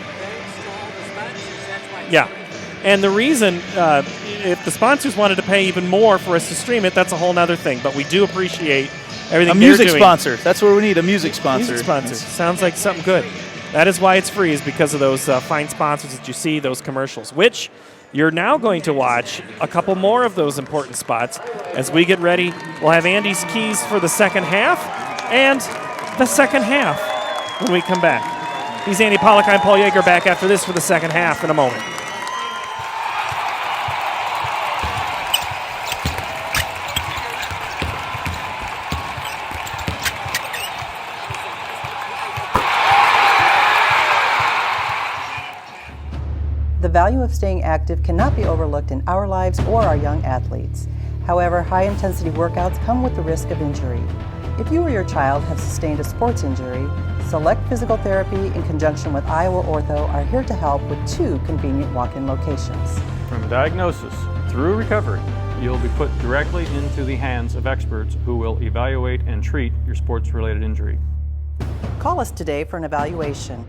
Yeah. And the reason, if the sponsors wanted to pay even more for us to stream it, that's a whole other thing. But we do appreciate everything a music sponsor. That's where we need a music sponsor. Music sponsor. Sounds like something good. That is why it's free, is because of those fine sponsors that you see, those commercials, which you're now going to watch a couple more of those important spots as we get ready. We'll have Andy's keys for the second half and the second half when we come back. He's Andy Pollack. I'm Paul Yeager, back after this for the second half in a moment. The value of staying active cannot be overlooked in our lives or our young athletes. However, high-intensity workouts come with the risk of injury. If you or your child have sustained a sports injury, Select Physical Therapy in conjunction with Iowa Ortho are here to help with 2 convenient walk-in locations. From diagnosis through recovery, you'll be put directly into the hands of experts who will evaluate and treat your sports-related injury. Call us today for an evaluation.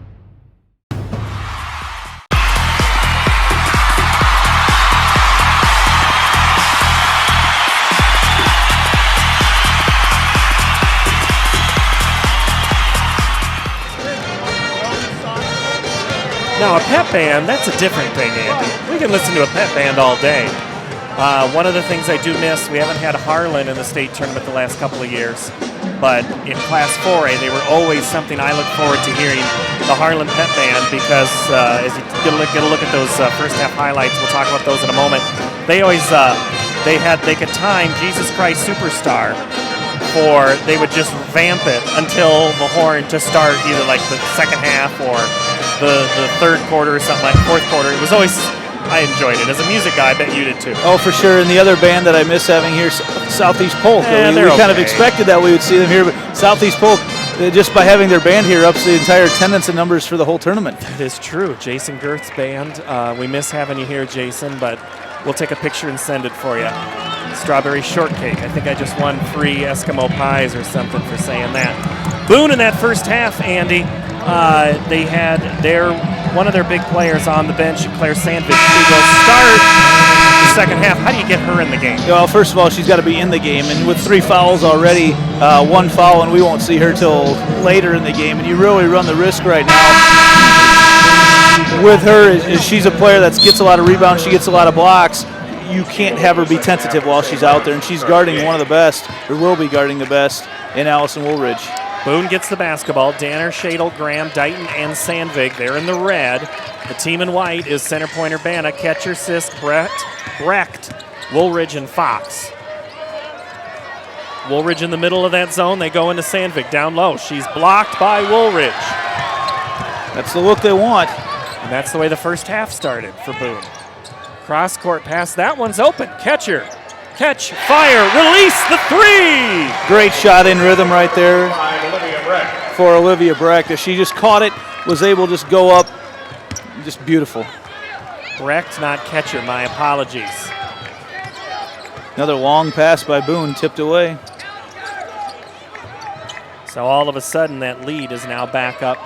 Now, a pep band, that's a different thing, Andy. We can listen to a pep band all day. One of the things I do miss, we haven't had Harlan in the state tournament the last couple of years, but in Class 4A, they were always something I look forward to hearing, the Harlan pep band, because as you get a look at those first half highlights, we'll talk about those in a moment, they always, they could time Jesus Christ Superstar, or they would just vamp it until the horn to start either like the second half or the third quarter or something like fourth quarter. It was always, I enjoyed it. As a music guy, I bet you did too. Oh, for sure. And the other band that I miss having here, Southeast Polk. We kind of expected that we would see them here, but Southeast Polk, just by having their band here, ups the entire attendance and numbers for the whole tournament. That is true. Jason Girth's band. We miss having you here, Jason, but we'll take a picture and send it for you. Strawberry shortcake. I think I just won free Eskimo pies or something for saying that. Boone in that first half, Andy, they had one of their big players on the bench, Claire Sandvik. She will start the second half. How do you get her in the game? Well, first of all, she's got to be in the game, and with 3 fouls already, 1 foul, and we won't see her till later in the game, and you really run the risk right now with her is she's a player that gets a lot of rebounds, she gets a lot of blocks. You can't have her be tentative while she's out there, and she's guarding one of the best, or will be guarding the best, in Allison Woolridge. Boone gets the basketball. Danner, Shadle, Graham, Dighton, and Sandvig. They're in the red. The team in white is Center Point-Urbana, Ketcher, Sisk, Brecht, Woolridge, and Fox. Woolridge in the middle of that zone. They go into Sandvig down low. She's blocked by Woolridge. That's the look they want. And that's the way the first half started for Boone. Cross court pass. That one's open. Catcher. Catch, fire, release the three. Great shot in rhythm right there for Olivia Brecht. As she just caught it, was able to just go up. Just beautiful. Brecht, not catcher. My apologies. Another long pass by Boone, tipped away. So all of a sudden, that lead is now back up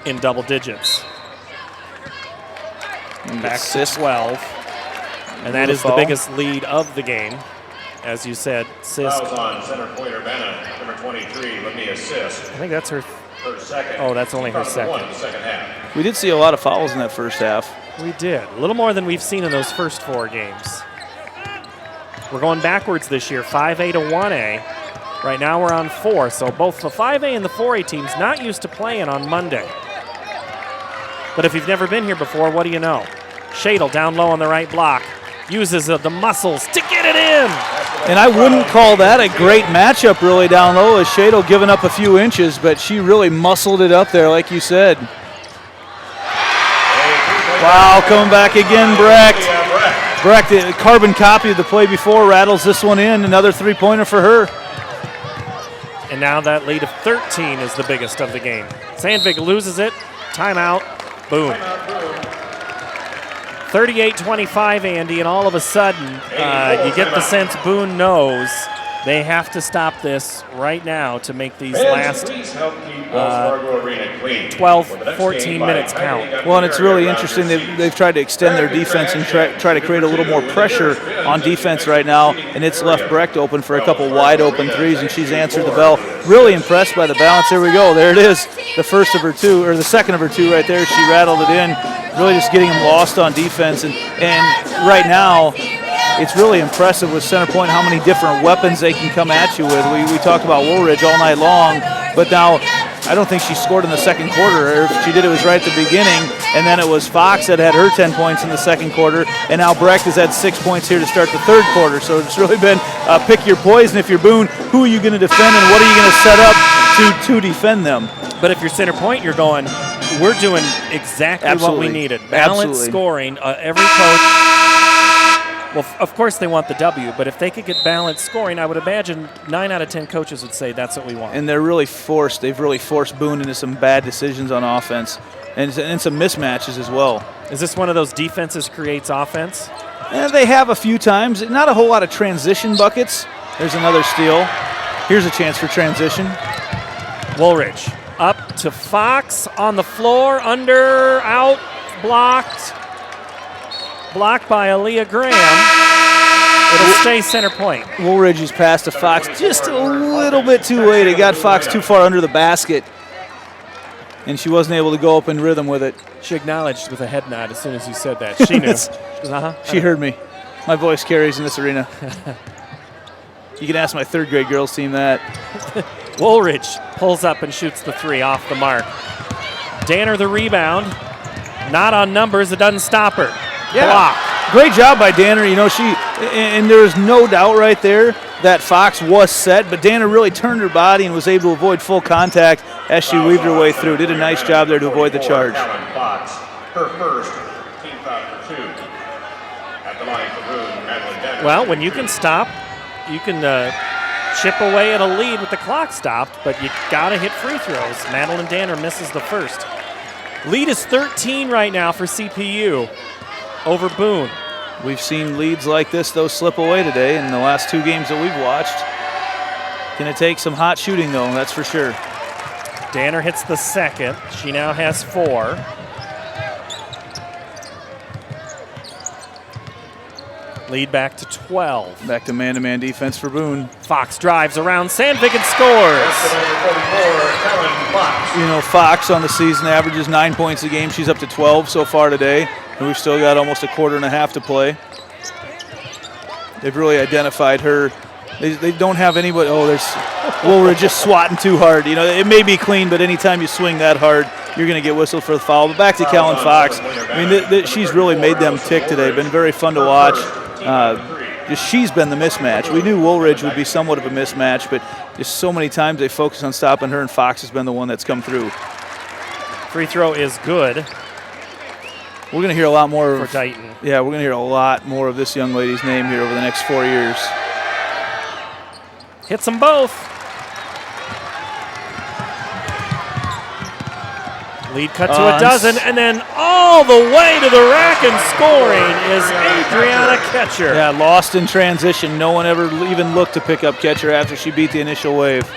in double digits. Back to 12. And that is the biggest lead of the game. As you said, Sisk. Fouls on center Point-Urbana, number 23, let me assist. I think that's her second. Oh, that's only her second. In the second half. We did see a lot of fouls in that first half. We did. A little more than we've seen in those first 4 games. We're going backwards this year, 5A to 1A. Right now we're on 4, so both the 5A and the 4A teams not used to playing on Monday. But if you've never been here before, what do you know? Shadle down low on the right block. Uses the muscles to get it in. And I wouldn't call that a great matchup really down low, as Shadle giving up a few inches, but she really muscled it up there like you said. Wow, coming back again, Brecht. Brecht, a carbon copy of the play before, rattles this one in. Another three-pointer for her. And now that lead of 13 is the biggest of the game. Sandvik loses it. Timeout. Boone. 38-25, Andy, and all of a sudden, you get the sense Boone knows they have to stop this right now to make these last 12, 14 minutes count. Well, and it's really interesting. They've tried to extend their defense and try to create a little more pressure on defense right now, and it's left Brecht open for a couple wide open threes, and she's answered the bell. Really impressed by the balance. There we go. There it is. The first of her 2, or the second of her 2 right there. She rattled it in. Really just getting them lost on defense. And right now, it's really impressive with Center Point how many different weapons they can come at you with. We talked about Woolridge all night long, but now I don't think she scored in the second quarter. Or if she did, it was right at the beginning. And then it was Fox that had her 10 points in the second quarter. And now Brecht has had 6 points here to start the third quarter. So it's really been pick your poison. If you're Boone, who are you going to defend and what are you going to set up to defend them? But if you're Center Point, you're going, we're doing exactly what we needed. Balanced scoring. Every coach, well, of course they want the W, but if they could get balanced scoring, I would imagine 9 out of 10 coaches would say that's what we want. And they've really forced Boone into some bad decisions on offense and some mismatches as well. Is this one of those defenses creates offense? They have a few times. Not a whole lot of transition buckets. There's another steal. Here's a chance for transition. Woolridge. Up to Fox on the floor, under, out, blocked. Blocked by Aaliyah Graham. It'll stay Center Point. Woolridge's pass to Fox just a little bit too late. It got Fox too far under the basket, and she wasn't able to go up in rhythm with it. She acknowledged with a head nod as soon as you said that. She knew. She heard me. My voice carries in this arena. You can ask my third grade girls team that. Woolridge pulls up and shoots the 3 off the mark. Danner the rebound. Not on numbers, it doesn't stop her. Yeah. Block. Great job by Danner. You know, and there is no doubt right there that Fox was set, but Danner really turned her body and was able to avoid full contact as she weaved her way through. Did a nice job there to avoid the charge. Fox, her first, team foul for 2. At the line for Boone, Madeline Denver. Well, when you can stop, you can chip away at a lead with the clock stopped, but you gotta hit free throws. Madeline Danner misses the first. Lead is 13 right now for CPU over Boone. We've seen leads like this, though, slip away today in the last 2 games that we've watched. Going to take some hot shooting, though, that's for sure. Danner hits the second. She now has 4. Lead back to 12. Back to man-to-man defense for Boone. Fox drives around Sandvik and scores. You know, Fox on the season averages 9 points a game. She's up to 12 so far today. And we've still got almost a quarter and a half to play. They've really identified her. They don't have anybody. Oh, there's Woolridge just swatting too hard. You know, it may be clean, but anytime you swing that hard, you're going to get whistled for the foul. But back to Kellen Fox. I mean, she's really made them tick today. Been very fun to watch. She's been the mismatch. We knew Woolridge would be somewhat of a mismatch, but just so many times they focus on stopping her, and Fox has been the one that's come through. Free throw is good. We're going to hear a lot more for Dighton. Yeah, we're going to hear a lot more of this young lady's name here over the next 4 years. Hits them both. Lead cut to a dozen, and then all the way to the rack and scoring is Adriana Ketcher. Yeah, lost in transition. No one ever even looked to pick up Ketcher after she beat the initial wave.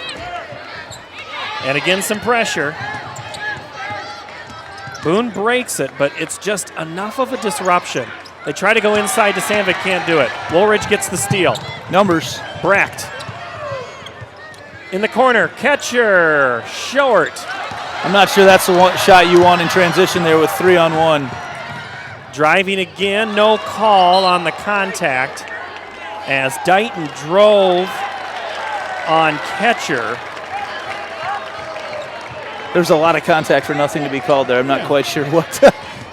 And again, some pressure. Boone breaks it, but it's just enough of a disruption. They try to go inside to Sandvik, can't do it. Woolridge gets the steal. Numbers. Brecht. In the corner, Ketcher, short. I'm not sure that's the one shot you want in transition there with 3-on-1. Driving again, no call on the contact as Dighton drove on Ketcher. There's a lot of contact for nothing to be called there. I'm not quite sure what.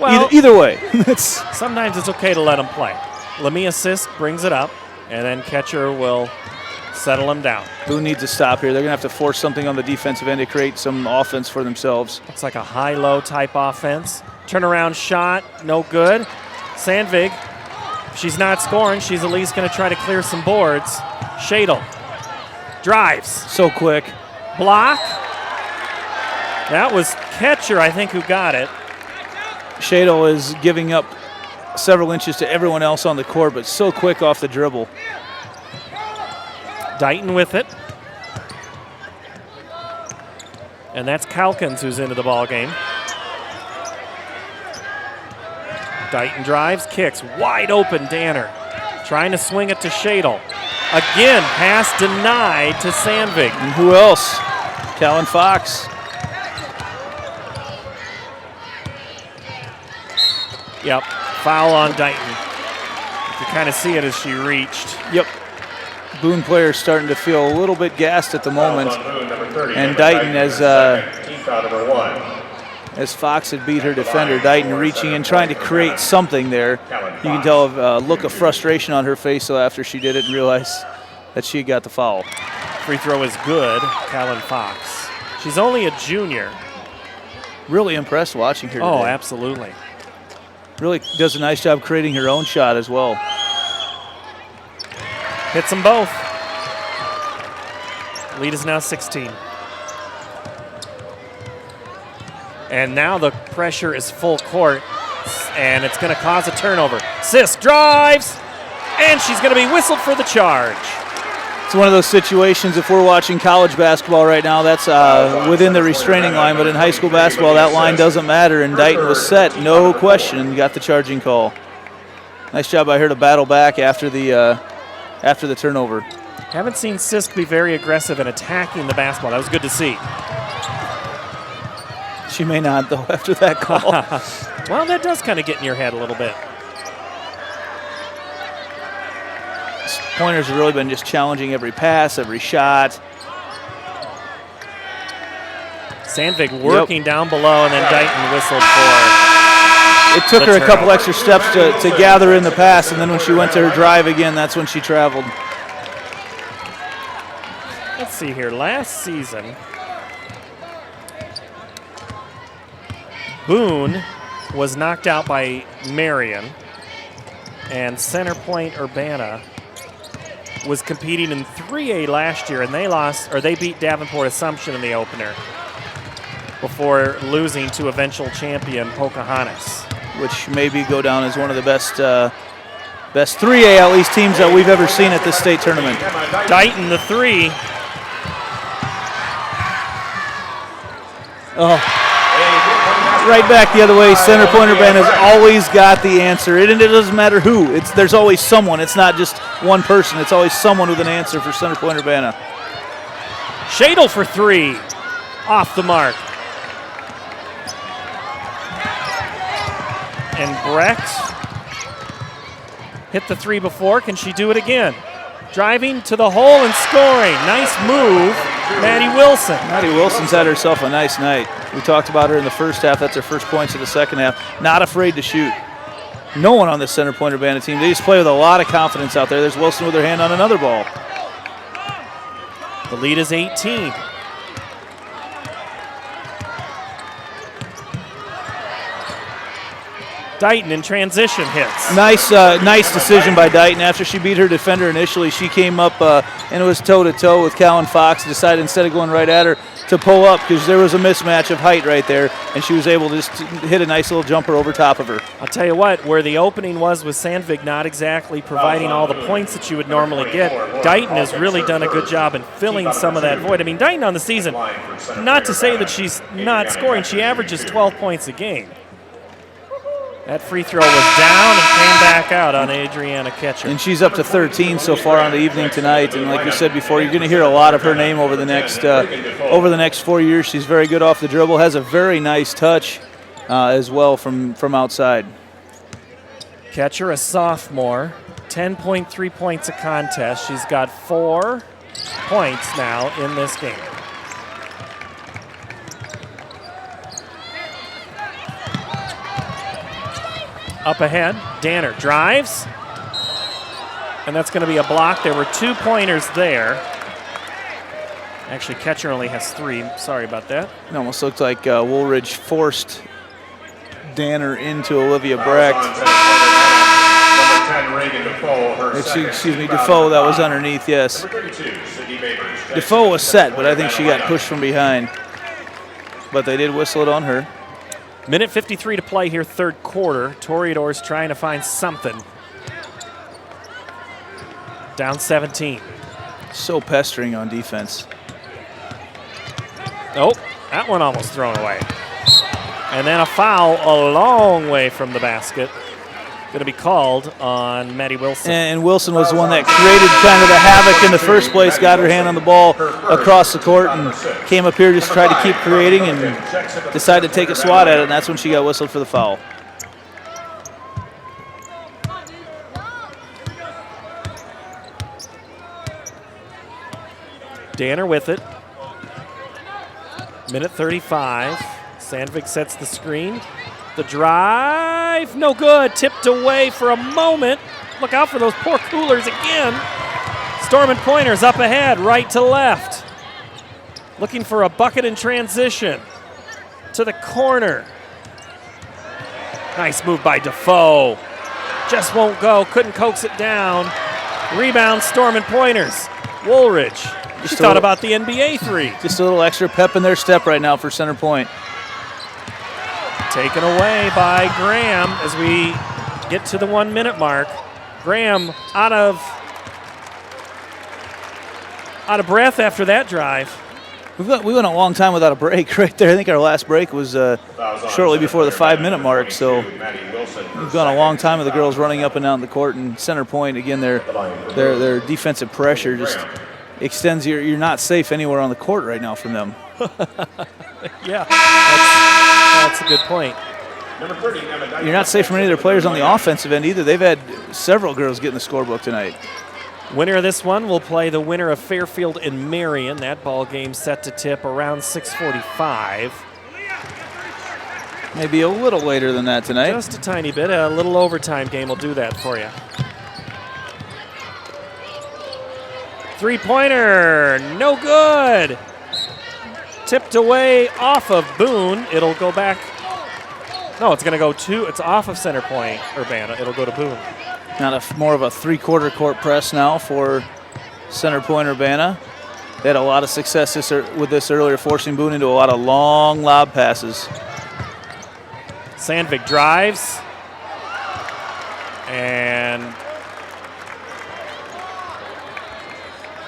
Well, either way. Sometimes it's okay to let him play. Lemia Sisk brings it up, and then Ketcher will settle him down. Boone needs to stop here. They're going to have to force something on the defensive end to create some offense for themselves. Looks like a high-low type offense. Turnaround shot, no good. Sandvik, if she's not scoring, she's at least going to try to clear some boards. Shadle drives. So quick. Block. That was Ketcher, I think, who got it. Shadle is giving up several inches to everyone else on the court, but so quick off the dribble. Dighton with it. And that's Calkins who's into the ball game. Dighton drives, kicks, wide open Danner. Trying to swing it to Shadle. Again, pass denied to Sandvik. And who else? Callan Fox. Yep, foul on Dighton. You can kind of see it as she reached. Yep. Boone players starting to feel a little bit gassed at the moment. And Dighton, as Fox had beat her defender, Dighton reaching in, trying to create something there. You can tell a look of frustration on her face after she did it and realized that she got the foul. Free throw is good, Callan Fox. She's only a junior. Really impressed watching her today. Oh, absolutely. Really does a nice job creating her own shot as well. Hits them both. Lead is now 16. And now the pressure is full court, and it's going to cause a turnover. Sisk drives, and she's going to be whistled for the charge. It's one of those situations, if we're watching college basketball right now, that's within the restraining line, but in high school basketball, that line doesn't matter, and Dighton was set, no question, got the charging call. Nice job by her to battle back after the turnover. Haven't seen Sisk be very aggressive in attacking the basketball. That was good to see. She may not, though, after that call. Well, that does kind of get in your head a little bit. Pointers have really been just challenging every pass, every shot. Sandvik working down below, and then Dighton whistled for It took her a couple extra steps to gather in the pass, and then when she went to her drive again, that's when she traveled. Let's see here. Last season, Boone was knocked out by Marion, and Center Point-Urbana was competing in 3A last year, and they beat Davenport Assumption in the opener before losing to eventual champion Pocahontas, which maybe go down as one of the best 3A at least teams that we've ever seen at this state tournament. Dighton the three. Oh. Right back the other way. Center Point-Urbana has always got the answer. It doesn't matter who. There's always someone. It's not just one person. It's always someone with an answer for Center Point-Urbana. Shadle for three. Off the mark. And Brecht hit the three before. Can she do it again? Driving to the hole and scoring. Nice move, Maddie Wilson. Maddie Wilson's had herself a nice night. We talked about her in the first half. That's her first points of the second half. Not afraid to shoot. No one on this Center Point-Urbana team. They just play with a lot of confidence out there. There's Wilson with her hand on another ball. The lead is 18. Dighton in transition hits. Nice decision by Dighton. After she beat her defender initially, she came up and it was toe-to-toe with Callan Fox. Decided instead of going right at her to pull up because there was a mismatch of height right there, and she was able to just hit a nice little jumper over top of her. I'll tell you what, where the opening was with Sandvik not exactly providing all the points that you would normally get, Dighton has really done a good job in filling some of that void. I mean, Dighton on the season, not to say that she's not scoring, she averages 12 points a game. That free throw was down and came back out on Adriana Ketcher. And she's up to 13 so far on the evening tonight. And like we said before, you're going to hear a lot of her name over the next 4 years. She's very good off the dribble, has a very nice touch as well from outside. Ketcher, a sophomore, 10.3 points a contest. She's got 4 points now in this game. Up ahead, Danner drives, and that's going to be a block. There were 2 pointers there. Actually, Ketcher only has 3. Sorry about that. It almost looked like Woolridge forced Danner into Olivia Brecht. Excuse me, Defoe, that was underneath, yes. Defoe was set, but I think she got pushed from behind. But they did whistle it on her. Minute 53 to play here, third quarter. Toreadors trying to find something. Down 17. So pestering on defense. Oh, that one almost thrown away. And then a foul a long way from the basket. Going to be called on Maddie Wilson. And Wilson was the one that created kind of the havoc in the first place, got her hand on the ball across the court and came up here just to try to keep creating and decided to take a swat at it, and that's when she got whistled for the foul. Danner with it. Minute 35. Sandvik sets the screen. The drive, no good. Tipped away for a moment. Look out for those poor Coolers again. Storm and Pointers up ahead, right to left. Looking for a bucket in transition. To the corner. Nice move by Defoe. Just won't go, couldn't coax it down. Rebound, Storm and Pointers. Woolridge, she thought about the NBA 3. Just a little extra pep in their step right now for Center Point. Taken away by Graham as we get to the 1 minute mark. Graham out of breath after that drive. We went a long time without a break right there. I think our last break was shortly before the 5 minute mark. So we've gone a long time with the girls running up and down the court. And Center Point, again, their defensive pressure just extends. You're not safe anywhere on the court right now from them. Yeah, that's a good point. You're not safe from any of their players on the offensive end either. They've had several girls get in the scorebook tonight. Winner of this one will play the winner of Fairfield and Marion. That ball game set to tip around 6:45. Maybe a little later than that tonight. Just a tiny bit. A little overtime game will do that for you. Three-pointer, no good. Tipped away off of Boone. It'll go back. No, it's going to go it's off of Center Point, Urbana. It'll go to Boone. Now more of a three-quarter court press now for Center Point Urbana. They had a lot of success with this earlier, forcing Boone into a lot of long lob passes. Sandvik drives. And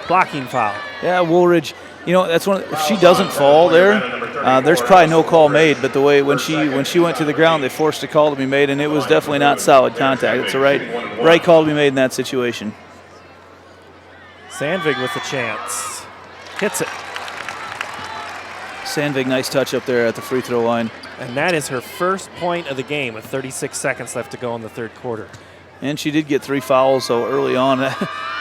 blocking foul. Yeah, Woolridge. You know, that's one. If she doesn't fall there, there's probably no call made. But the way when she went to the ground, they forced a call to be made, and it was definitely not solid contact. It's a right call to be made in that situation. Sandvik with the chance, hits it. Sandvik, nice touch up there at the free throw line. And that is her first point of the game with 36 seconds left to go in the third quarter. And she did get 3 fouls, so early on.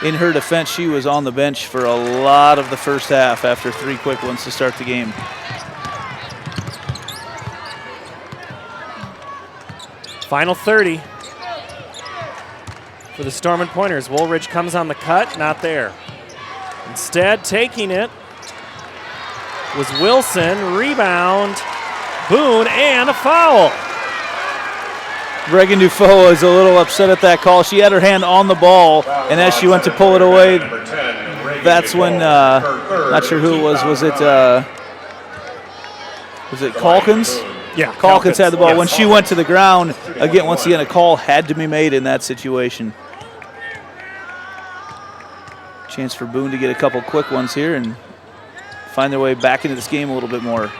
In her defense, she was on the bench for a lot of the first half after 3 quick ones to start the game. Final 30 for the Storm and Pointers. Woolridge comes on the cut, not there. Instead, taking it was Wilson. Rebound, Boone, and a foul. Bregan Dufault is a little upset at that call. She had her hand on the ball, and as she went to pull it away, that's when, not sure who it was it Calkins? Yeah, Calkins had the ball. yes. When she went to the ground, again, once again, a call had to be made in that situation. Chance for Boone to get a couple quick ones here and find their way back into this game a little bit more.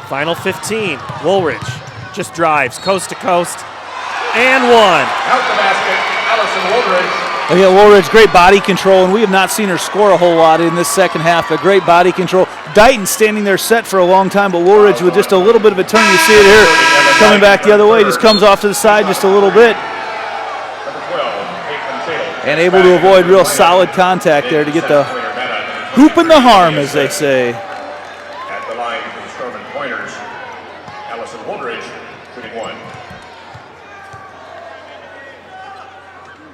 Final 15. Woolridge just drives coast to coast and one. Out the basket, Allison Woolridge. Oh yeah, Woolridge, great body control, and we have not seen her score a whole lot in this second half, but great body control. Dighton standing there set for a long time, but Woolridge with just a little bit of a turn. You see it here, coming back the other way, just comes off to the side just a little bit. And able to avoid real solid contact there to get the hoop in the harm, as they say. At the line for the Stormont Pointers, Allison Woolridge shooting one.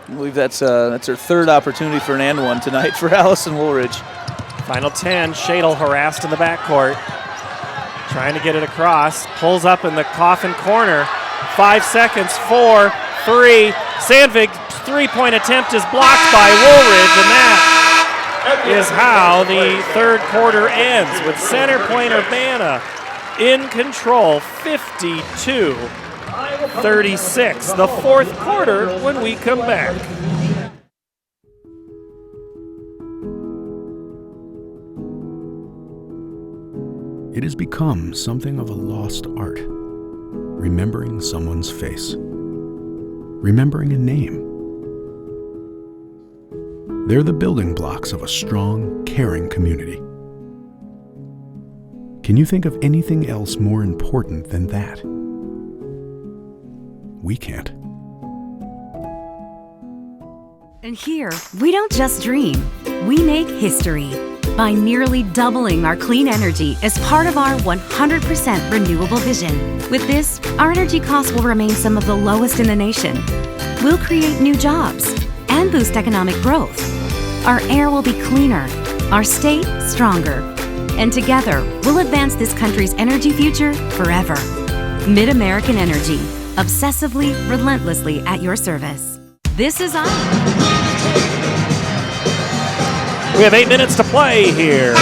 I believe that's her third opportunity for an and one tonight for Allison Woolridge. Final 10. Shadle harassed in the backcourt. Trying to get it across. Pulls up in the coffin corner. 5 seconds. 4, 3. Sandvig three-point attempt is blocked by Woolridge, and that is how the third quarter ends with Center Point-Urbana in control, 52-36. The fourth quarter when we come back. It has become something of a lost art, remembering someone's face, remembering a name. They're the building blocks of a strong, caring community. Can you think of anything else more important than that? We can't. And here, we don't just dream, we make history by nearly doubling our clean energy as part of our 100% renewable vision. With this, our energy costs will remain some of the lowest in the nation. We'll create new jobs and boost economic growth. Our air will be cleaner, our state stronger, and together we'll advance this country's energy future forever. Mid-American Energy, obsessively, relentlessly at your service. This is We have 8 minutes to play here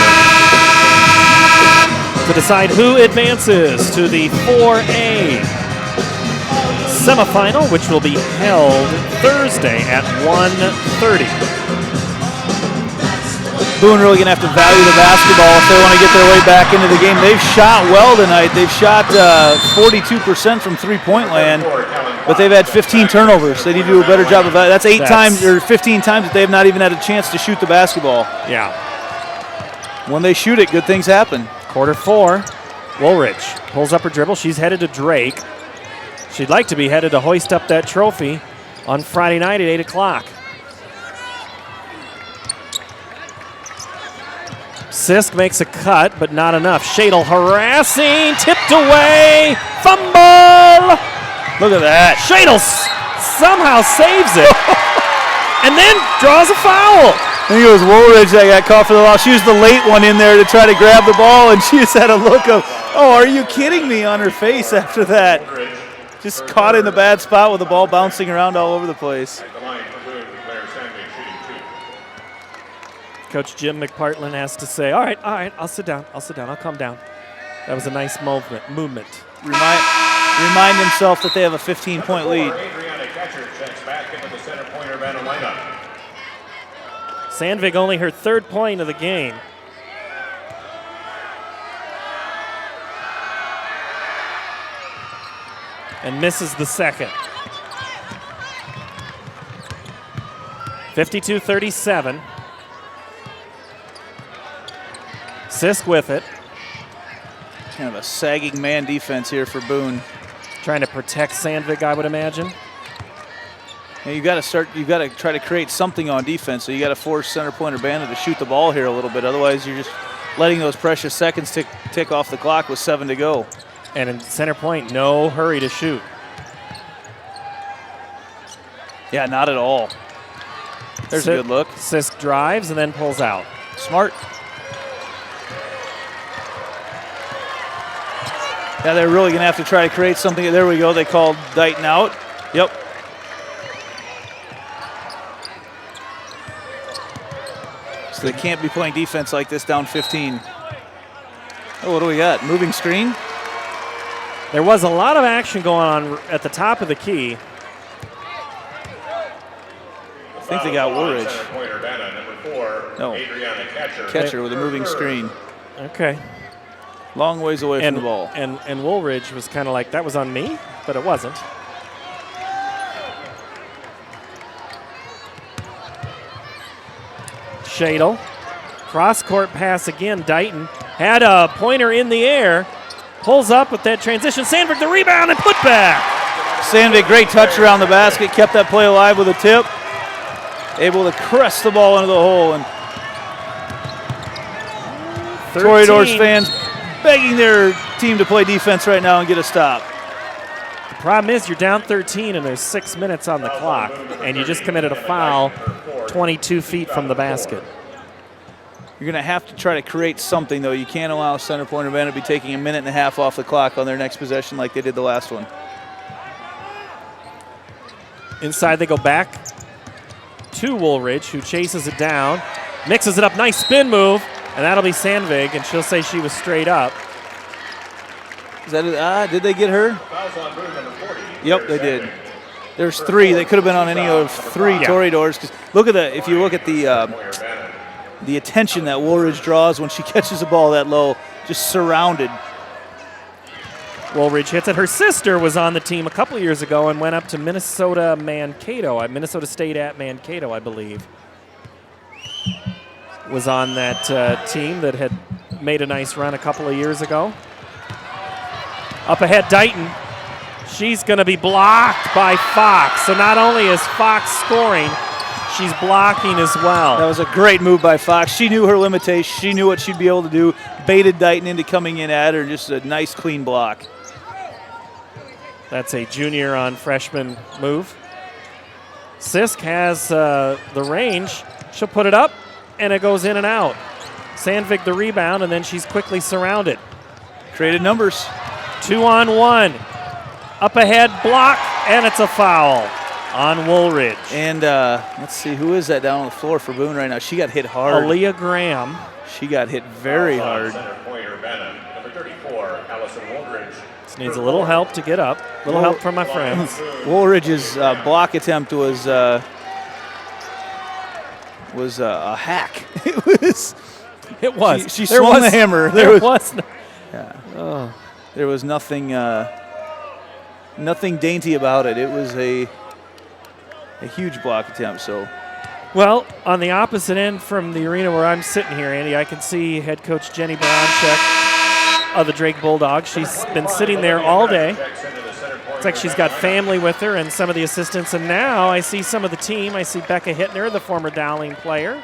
to decide who advances to the 4A semifinal, which will be held Thursday at 1:30. Boone really going to have to value the basketball if they want to get their way back into the game. They've shot well tonight. They've shot 42% from three-point land, but they've had 15 turnovers. They need to do a better job of that. That's 15 times that they have not even had a chance to shoot the basketball. Yeah. When they shoot it, good things happen. Quarter 4, Woolridge pulls up her dribble. She's headed to Drake. She'd like to be headed to hoist up that trophy on Friday night at 8 o'clock. Sisk makes a cut, but not enough. Shadle harassing, tipped away, fumble! Look at that. Shadle somehow saves it, and then draws a foul. I think it was Woolridge that got caught for the loss. She was the late one in there to try to grab the ball, and she just had a look of, oh, are you kidding me, on her face after that. Just caught in the bad spot with the ball bouncing around all over the place. Coach Jim McPartland has to say, all right, I'll sit down, I'll calm down. That was a nice movement. Remind himself that they have a 15-point lead. Sandvig only her third point of the game. And misses the second. 52-37. Sisk with it. Kind of a sagging man defense here for Boone. Trying to protect Sandvig, I would imagine. Yeah, you've got to try to create something on defense, so you got to force Center Point-Urbana to shoot the ball here a little bit. Otherwise, you're just letting those precious seconds tick off the clock with 7 to go. And in Center Point, no hurry to shoot. Yeah, not at all. There's a good look. Sisk drives and then pulls out. Smart. Yeah, they're really going to have to try to create something. There we go. They called Dighton out. Yep. So they can't be playing defense like this down 15. Oh, what do we got? Moving screen? There was a lot of action going on at the top of the key. I think they got Woolridge. Point-Urbana, number 4, No. Adriana Catcher with a moving screen. Okay. Long ways away from the ball. And Woolridge was kind of like, that was on me, but it wasn't. Shadle. Cross-court pass again. Dighton had a pointer in the air. Pulls up with that transition. Sandberg the rebound and put back. Sandvik, great touch around the basket. Kept that play alive with a tip. Able to crest the ball into the hole. And Toreadors fans begging their team to play defense right now and get a stop. The problem is you're down 13 and there's 6 minutes on the clock, and you just committed a foul 22 feet from the basket. You're going to have to try to create something, though. You can't allow Center Point-Urbana to be taking a minute and a half off the clock on their next possession like they did the last one. Inside they go back to Woolridge, who chases it down, mixes it up, nice spin move, and that'll be Sandvig, and she'll say she was straight up. Is that did they get her? Yep, they did. There's 3. They could have been on any of 3 Toreadors. Look at that. If you look at the attention that Woolridge draws when she catches a ball that low, just surrounded. Woolridge hits it. Her sister was on the team a couple of years ago and went up to Minnesota State at Mankato, I believe. Was on that team that had made a nice run a couple of years ago. Up ahead, Dighton. She's going to be blocked by Fox. So not only is Fox scoring, she's blocking as well. That was a great move by Fox. She knew her limitations. She knew what she'd be able to do. Baited Dighton into coming in at her. Just a nice, clean block. That's a junior on freshman move. Sisk has the range. She'll put it up, and it goes in and out. Sandvig the rebound, and then she's quickly surrounded. Created numbers. 2-on-1. Up ahead, block, and it's a foul on Woolridge. And let's see, who is that down on the floor for Boone right now? She got hit hard. Aaliyah Graham. She got hit very hard. Point-Urbana, number 34, Allison Woolridge. This needs a little help to get up. A little help from my friends. Woolridge's block attempt was a hack. It was. She swung the hammer. There was. There was nothing. Nothing dainty about it. It was a huge block attempt. So, well, on the opposite end from the arena where I'm sitting here, Andy, I can see head coach Jenny Browncheck of the Drake Bulldogs. She's been sitting there all day. It's like she's got family with her and some of the assistants. And now I see some of the team. I see Becca Hittner, the former Dowling player.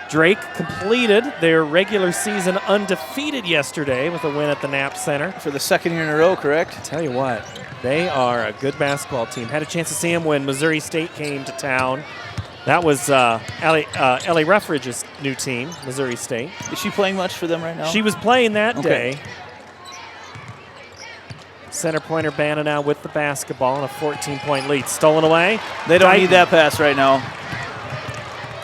Drake completed their regular season undefeated yesterday with a win at the Knapp Center. For the second year in a row, correct? Tell you what, they are a good basketball team. Had a chance to see them when Missouri State came to town. That was Ellie Ruffridge's new team, Missouri State. Is she playing much for them right now? She was playing that day. Center Point-Urbana now with the basketball and a 14-point lead. Stolen away. They don't need that pass right now.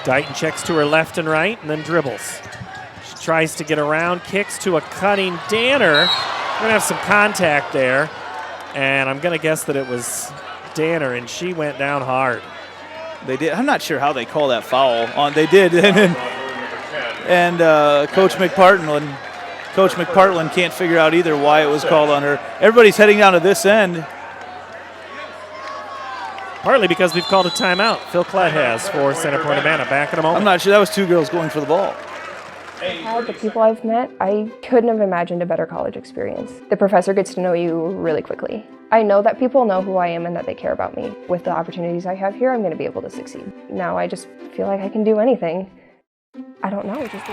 Dighton checks to her left and right and then dribbles. She tries to get around, kicks to a cutting Danner. We're going to have some contact there. And I'm going to guess that it was Danner, and she went down hard. They did. I'm not sure how they call that foul. They did. And Coach McPartland can't figure out either why it was called on her. Everybody's heading down to this end. Partly because we've called a timeout. Phil Klett has for Center Point-Urbana. Back in a moment. I'm not sure. That was 2 girls going for the ball. The people I've met, I couldn't have imagined a better college experience. The professor gets to know you really quickly. I know that people know who I am and that they care about me. With the opportunities I have here, I'm going to be able to succeed. Now I just feel like I can do anything. I don't know. Just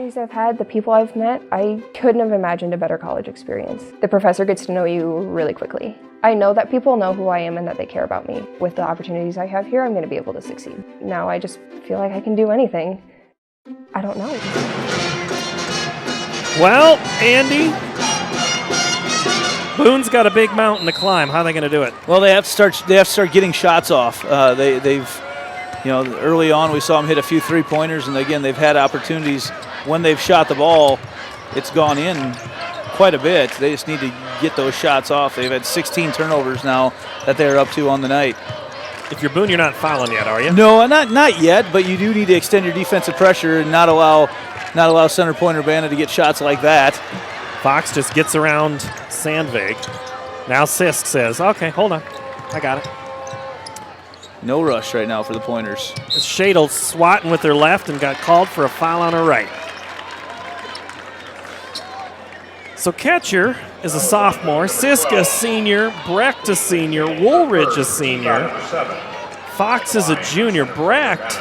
opportunities I've had, the people I've met, I couldn't have imagined a better college experience. The professor gets to know you really quickly. I know that people know who I am and that they care about me. With the opportunities I have here, I'm going to be able to succeed. Now I just feel like I can do anything. I don't know. Well, Andy, Boone's got a big mountain to climb. How are they going to do it? Well, they have to start getting shots off. They've early on we saw them hit a few three-pointers, and again, they've had opportunities when they've shot the ball. It's gone in quite a bit. They just need to get those shots off. They've had 16 turnovers now that they're up to on the night. If you're Boone, you're not fouling yet, are you? No, not yet, but you do need to extend your defensive pressure and not allow center Point-Urbana to get shots like that. Fox just gets around Sandvig. Now Sisk says, okay, hold on. I got it. No rush right now for the Pointers. Shadle swatting with her left and got called for a foul on her right. So Ketcher is a sophomore, Sisk a senior, Brecht a senior, Woolridge a senior, Fox is a junior. Brecht,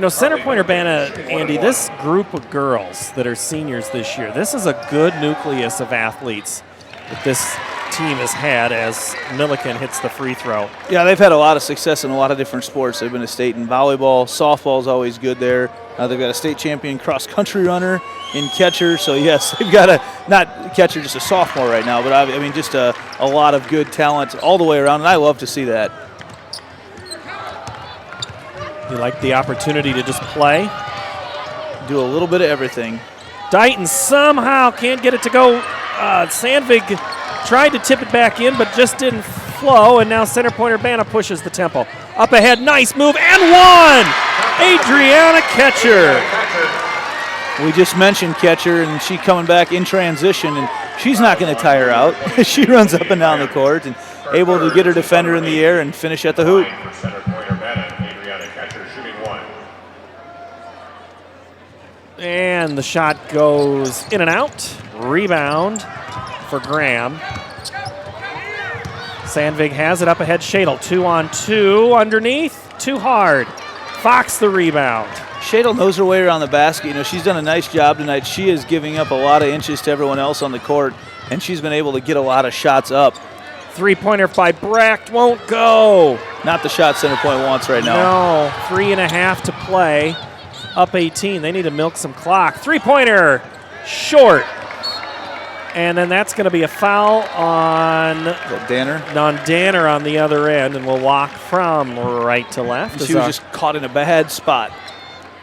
center Point-Urbana, Andy, this group of girls that are seniors this year, this is a good nucleus of athletes that this team has had as Milliken hits the free throw. Yeah, they've had a lot of success in a lot of different sports. They've been a state in volleyball, softball is always good there. They've got a state champion cross-country runner in Ketcher. So, yes, they've got not Ketcher just a sophomore right now, but I mean just a lot of good talent all the way around, and I love to see that. You like the opportunity to just play? Do a little bit of everything. Dighton somehow can't get it to go. Sandvig tried to tip it back in, but just didn't flow, and now center Point-Urbana pushes the tempo. Up ahead, nice move, and one! Adriana Ketcher. We just mentioned Ketcher, and she coming back in transition, and she's not going to tire out. She runs up and down the court and able to get her defender in the air and finish at the hoop. And the shot goes in and out. Rebound for Graham. Sandvig has it up ahead. Shadle 2-on-2 underneath. Too hard. Fox the rebound. Shadle knows her way around the basket. She's done a nice job tonight. She is giving up a lot of inches to everyone else on the court, and she's been able to get a lot of shots up. Three-pointer by Brecht won't go. Not the shot Center Point wants right now. No, 3.5 to play. Up 18. They need to milk some clock. Three-pointer, short. And then that's going to be a foul on Danner. Danner on the other end, and we'll walk from right to left. She was just caught in a bad spot.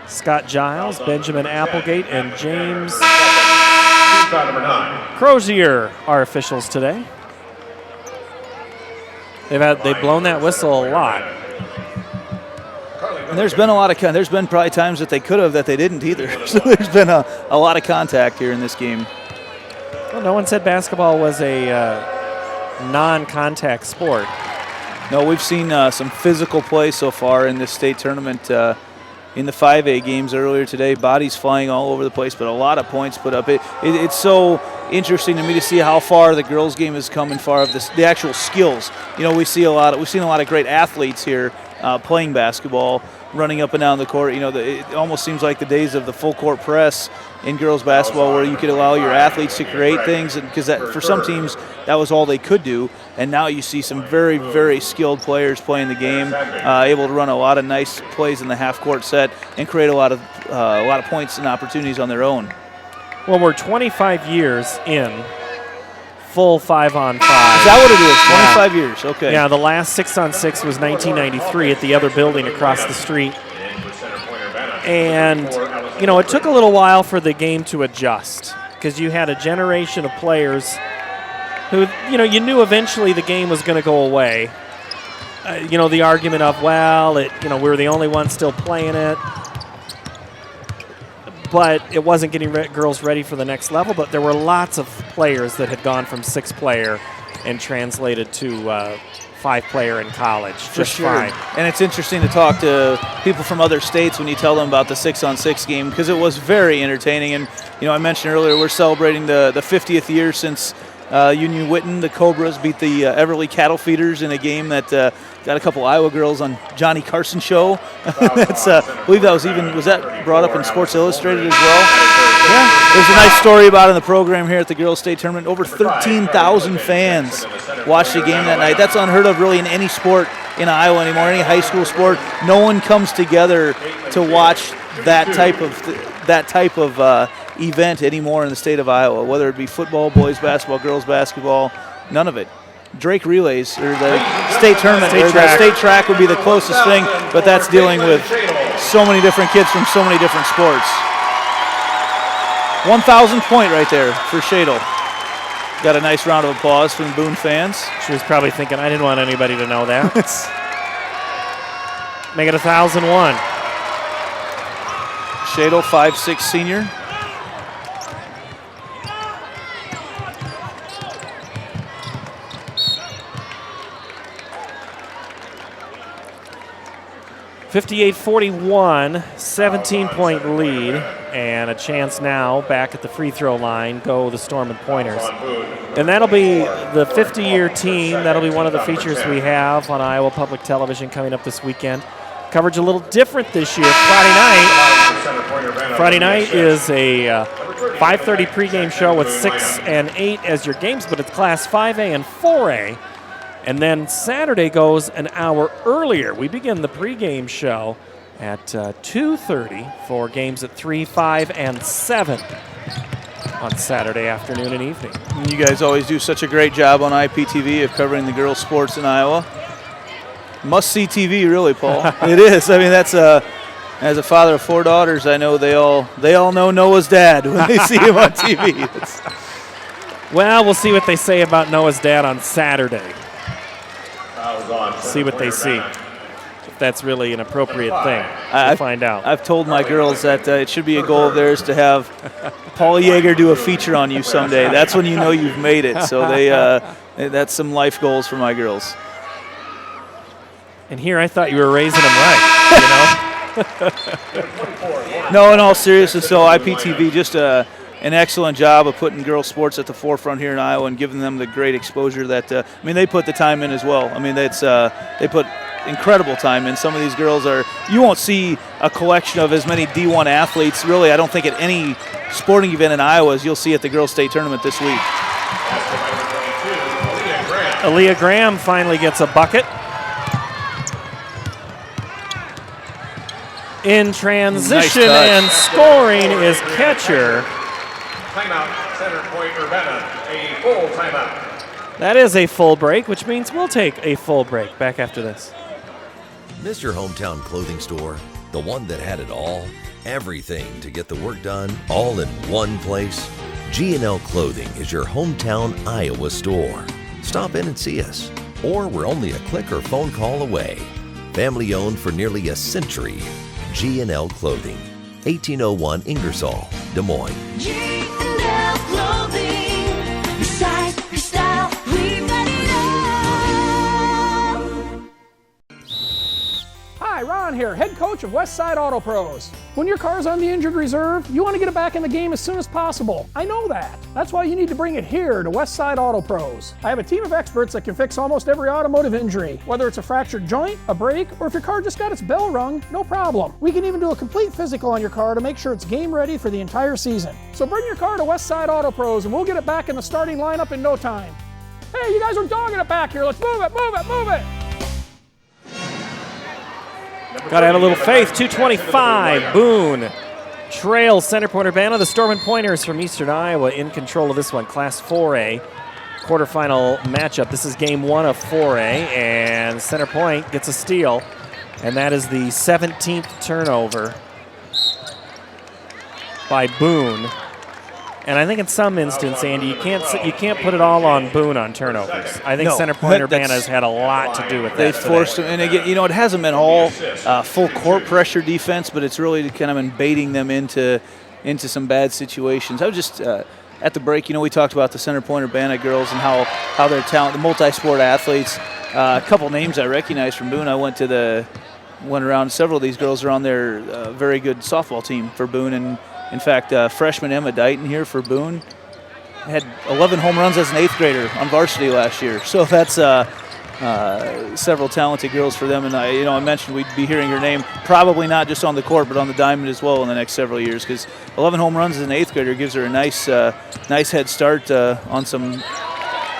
Scott Giles, Benjamin Applegate, and James Crozier are officials today. They've blown that whistle a lot. And there's been probably times that they could have that they didn't either. So there's been a lot of contact here in this game. Well, no one said basketball was a non-contact sport. No, we've seen some physical play so far in this state tournament. In the 5A games earlier today, bodies flying all over the place, but a lot of points put up. It's so interesting to me to see how far the girls' game has come and far of the actual skills. We've seen a lot of great athletes here playing basketball, running up and down the court. It almost seems like the days of the full court press in girls basketball, where you could allow your athletes to create things, because for some teams that was all they could do. And now you see some very, very skilled players playing the game, able to run a lot of nice plays in the half-court set and create a lot of points and opportunities on their own. Well, we're 25 years in full 5-on-5. Is that what it is? 25 years, okay. Yeah, the last 6-on-6 was 1993 at the other building across the street. And, it took a little while for the game to adjust, because you had a generation of players who, you knew eventually the game was going to go away. The argument of, we're the only ones still playing it. But it wasn't getting girls ready for the next level. But there were lots of players that had gone from 6-player and translated to 5-player in college. For sure. And it's interesting to talk to people from other states when you tell them about the 6-on-6 game, because it was very entertaining. And I mentioned earlier we're celebrating the 50th year since Union Witten, the Cobras, beat the Everly Cattle Feeders in a game that got a couple Iowa girls on Johnny Carson show. That's, I believe that was that brought up in Sports Illustrated as well? Yeah. There's a nice story about it in the program here at the Girls State Tournament. Over 13,000 fans watched the game that night. That's unheard of really in any sport in Iowa anymore, any high school sport. No one comes together to watch that type of event anymore in the state of Iowa, whether it be football, boys basketball, girls basketball, none of it. Drake Relays, or the state tournament, the state track would be the closest thing, but that's dealing with so many different kids from so many different sports. 1,000 point right there for Shadle. Got a nice round of applause from Boone fans. She was probably thinking, I didn't want anybody to know that. Make it 1,001. Shadle, 5'6" senior. (58-41), 17-point lead, and a chance now back at the free throw line go the Storm and Pointers. And that'll be the 50-year team. That'll be one of the features we have on Iowa Public Television coming up this weekend. Coverage a little different this year. Friday night is a 5:30 pregame show with 6 and 8 as your games, but it's Class 5A and 4A. And then Saturday goes an hour earlier. We begin the pregame show at 2:30 for games at 3, 5, and 7 on Saturday afternoon and evening. You guys always do such a great job on IPTV of covering the girls' sports in Iowa. Must-see TV, really, Paul. It is. I mean, that's as a father of 4 daughters, I know they all know Noah's dad when they see him on TV. Well, we'll see what they say about Noah's dad on Saturday. See what they see. If that's really an appropriate thing. We'll find out. I've told my girls that it should be a goal of theirs to have Paul Yeager do a feature on you someday. That's when you know you've made it. So that's some life goals for my girls. And here I thought you were raising them right, No, in all seriousness, so IPTV just an excellent job of putting girls' sports at the forefront here in Iowa and giving them the great exposure that, they put the time in as well. I mean, they put incredible time in. Some of these girls you won't see a collection of as many D1 athletes, really, I don't think at any sporting event in Iowa as you'll see at the Girls State Tournament this week. Aaliyah Graham finally gets a bucket. In transition and scoring is catcher. Timeout, center Point-Urbana, a full timeout. That is a full break, which means we'll take a full break. Back after this. Miss your hometown clothing store? The one that had it all? Everything to get the work done, all in one place? G&L Clothing is your hometown Iowa store. Stop in and see us. Or we're only a click or phone call away. Family owned for nearly a century. G&L Clothing, 1801 Ingersoll, Des Moines. G&L Clothing, your size, your style, we've got it all. Hi, Ron here, head coach of Westside Auto Pros. When your car's on the injured reserve, you want to get it back in the game as soon as possible. I know that. That's why you need to bring it here to Westside Auto Pros. I have a team of experts that can fix almost every automotive injury. Whether it's a fractured joint, a brake, or if your car just got its bell rung, no problem. We can even do a complete physical on your car to make sure it's game ready for the entire season. So bring your car to Westside Auto Pros and we'll get it back in the starting lineup in no time. Hey, you guys are dogging it back here. Let's move it, move it, move it. Got to have a little faith. 2:25. Boone trails Center Point-Urbana. The Storm and Pointers from Eastern Iowa in control of this one. Class 4A quarterfinal matchup. This is game 1 of 4A, and Center Point gets a steal, and that is the 17th turnover by Boone. And I think in some instance, Andy, you can't put it all on Boone on turnovers. I think Center Point-Urbana has had a lot to do with that. They forced them, and again, it hasn't been all full court pressure defense, but it's really kind of been baiting them into some bad situations. I was just at the break, we talked about the Center Point-Urbana girls and how they're talented, the multi-sport athletes. A couple names I recognize from Boone. I went around. Several of these girls are on their very good softball team for Boone, and in fact, freshman Emma Dighton here for Boone had 11 home runs as an 8th grader on varsity last year. So that's several talented girls for them. And I mentioned we'd be hearing her name probably not just on the court, but on the diamond as well in the next several years, because 11 home runs as an 8th grader gives her a nice head start on some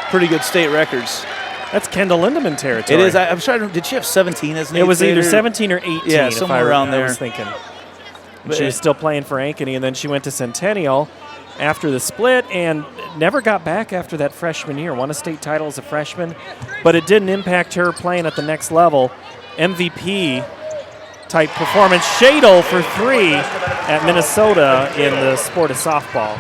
pretty good state records. That's Kendall Lindemann territory. It is. I'm sorry. Did she have 17 as an 8th grader? It was either 17 or 18. Yeah, somewhere around there. I was thinking. She was still playing for Ankeny, and then she went to Centennial after the split and never got back after that freshman year. Won a state title as a freshman, but it didn't impact her playing at the next level. MVP type performance. Shadle for 3 at Minnesota in the sport of softball.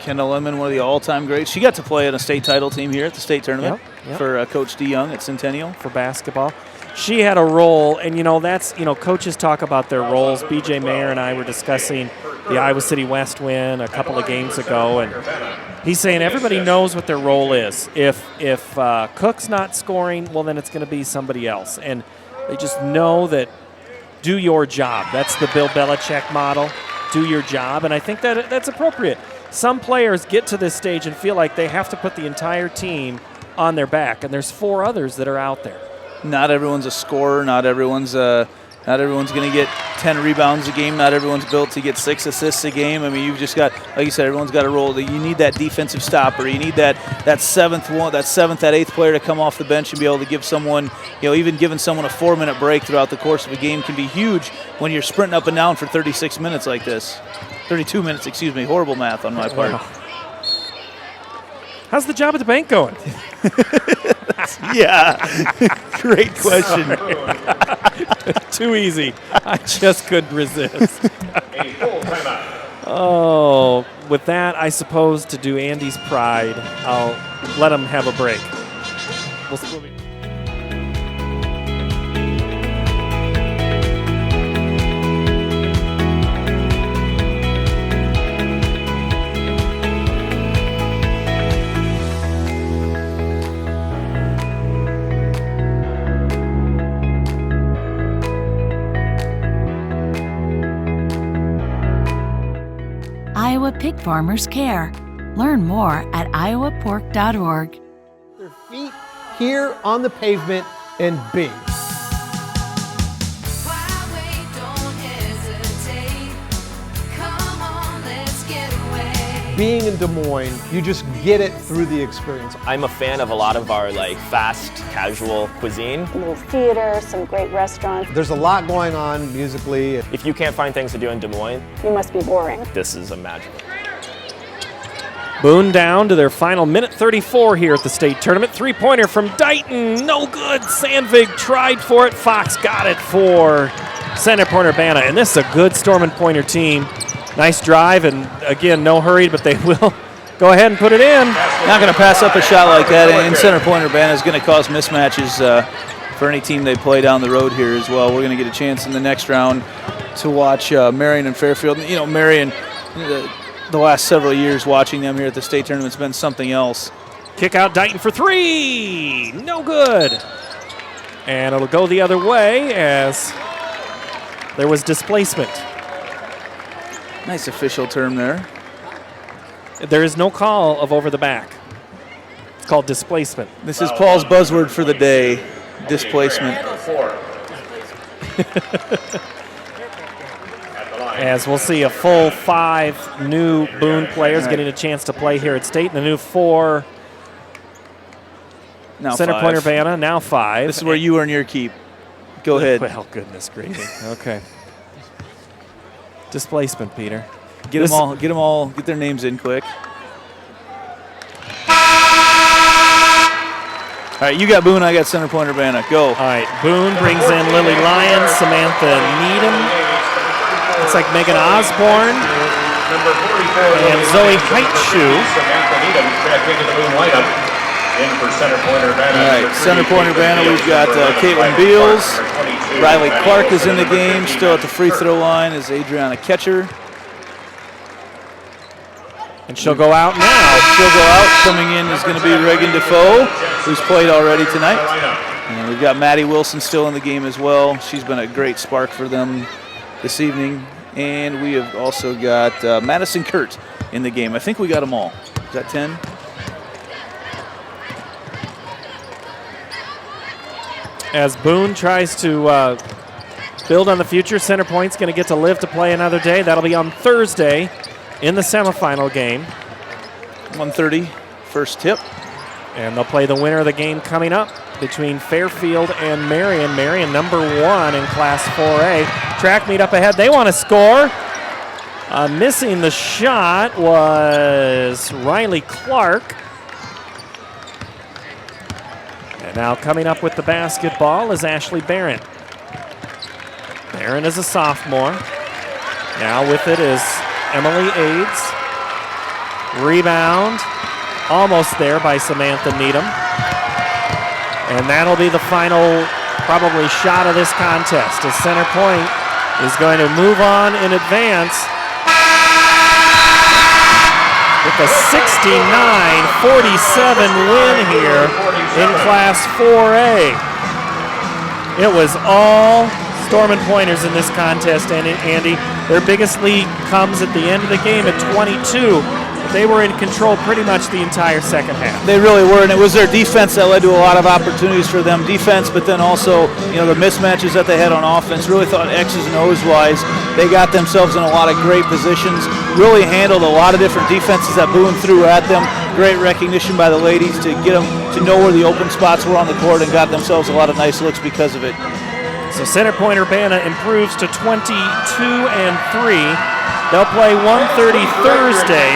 Kendall Lindemann, one of the all-time greats. She got to play in a state title team here at the state tournament for Coach DeYoung at Centennial. For basketball. She had a role, and that's, coaches talk about their roles. BJ Mayer and I were discussing the Iowa City West win a couple of games ago, and he's saying everybody knows what their role is. If Cook's not scoring, well, then it's going to be somebody else. And they just know that do your job. That's the Bill Belichick model. Do your job, and I think that that's appropriate. Some players get to this stage and feel like they have to put the entire team on their back, and there's 4 others that are out there. Not everyone's a scorer. Not everyone's going to get 10 rebounds a game. Not everyone's built to get 6 assists a game. I mean, you've just got, like you said, everyone's got a role. You need that defensive stopper. You need that 8th player to come off the bench and be able to give someone, even giving someone a 4-minute break throughout the course of a game can be huge when you're sprinting up and down for 36 minutes like this. 32 minutes, excuse me. Horrible math on my part. Wow. How's the job at the bank going? Yeah, great question. Too easy. I just couldn't resist. Oh, with that, I suppose to do Andy's pride, I'll let him have a break. We'll be Iowa Pig Farmers Care. Learn more at iowapork.org. Their feet here on the pavement and big. Being in Des Moines, you just get it through the experience. I'm a fan of a lot of our fast, casual cuisine. A little theater, some great restaurants. There's a lot going on musically. If you can't find things to do in Des Moines, you must be boring. This is a magical. Boone down to their final minute 34 here at the state tournament. 3-pointer from Dighton, no good. Sandvig tried for it. Fox got it for Center Point-Urbana, and this is a good Storm and Pointer team. Nice drive, and again, no hurry, but they will go ahead and put it in. Not going to pass up a shot like that, and Center Point-Urbana is going to cause mismatches for any team they play down the road here as well. We're going to get a chance in the next round to watch Marion and Fairfield. Marion, the last several years watching them here at the state tournament has been something else. Kick out Dighton for 3, no good. And it'll go the other way as there was displacement. Nice official term there. There is no call of over the back. It's called displacement. This is Paul's buzzword for the day, displacement. As we'll see a full 5 new Boone players getting a chance to play here at state, and the new 4 now Center 5. Point-Urbana, now 5. This is where you earn your keep. Go ahead. Well, goodness gracious. Okay. Displacement, Peter. Get them all, get their names in quick. All right, you got Boone, I got Center Point-Urbana. Go. All right, Boone brings in Lily Lyons, Samantha Needham. Looks like Megan Osborne and Zoe Heitschuh. Samantha Needham checked into the Boone lineup. In for Center Point-Urbana. All right, Center Point-Urbana, we've got Caitlin Beals. Riley Clark is in the game. Still at the free throw line is Adriana Ketcher. And she'll go out now. She'll go out. Coming in is going to be Reagan Defoe, who's played already tonight. And we've got Maddie Wilson still in the game as well. She's been a great spark for them this evening. And we have also got Madison Kurt in the game. I think we got them all. Is that 10? As Boone tries to build on the future, Center Point's going to get to live to play another day. That'll be on Thursday in the semifinal game. 1:30, first tip. And they'll play the winner of the game coming up between Fairfield and Marion. Marion, number 1 in Class 4A. Track meet up ahead. They want to score. Missing the shot was Riley Clark. And now coming up with the basketball is Ashley Barron. Barron is a sophomore. Now with it is Emily Aids. Rebound. Almost there by Samantha Needham. And that'll be the final probably shot of this contest as Center Point is going to move on in advance with a 69-47 win here in Class 4A. It was all Storm and Pointers in this contest, and Andy, their biggest lead comes at the end of the game at 22. They were in control pretty much the entire second half. They really were, and it was their defense that led to a lot of opportunities for them. Defense, but then also, the mismatches that they had on offense. Really thought X's and O's wise, they got themselves in a lot of great positions. Really handled a lot of different defenses that Boone threw at them. Great recognition by the ladies to get them to know where the open spots were on the court and got themselves a lot of nice looks because of it. So Center Point-Urbana improves to 22-3. They'll play 1:30 Thursday.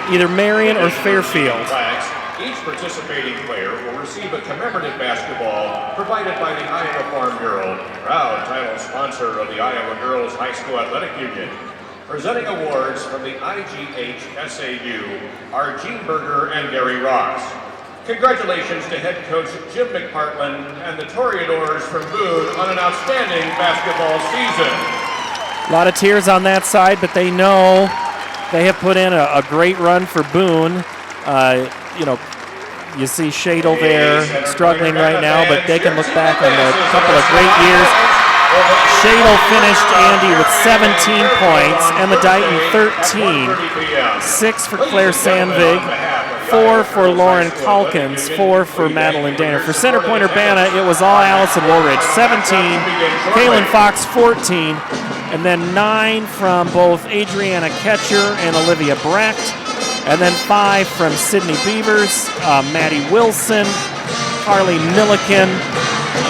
Either Marion or Fairfield. Each participating player will receive a commemorative basketball provided by the Iowa Farm Bureau, proud title sponsor of the Iowa Girls High School Athletic Union. Presenting awards from the IGHSAU are Gene Berger and Gary Ross. Congratulations to head coach Jim McPartland and the Toreadors from Boone on an outstanding basketball season. A lot of tears on that side, but they know they have put in a great run for Boone. You see Shadle there struggling right now, but they can look back on a couple of great years. Shadle finished, Andy, with 17 points, Emma Dighton 13, 6 for Claire Sandvig, 4 for Lauren Calkins, 4 for Madeline Danner. For Center Point-Urbana, it was all Allison Woolridge, 17, Kaylin Fox 14, and then 9 from both Adriana Ketcher and Olivia Brecht, and then 5 from Sydney Beavers, Maddie Wilson, Harley Milliken,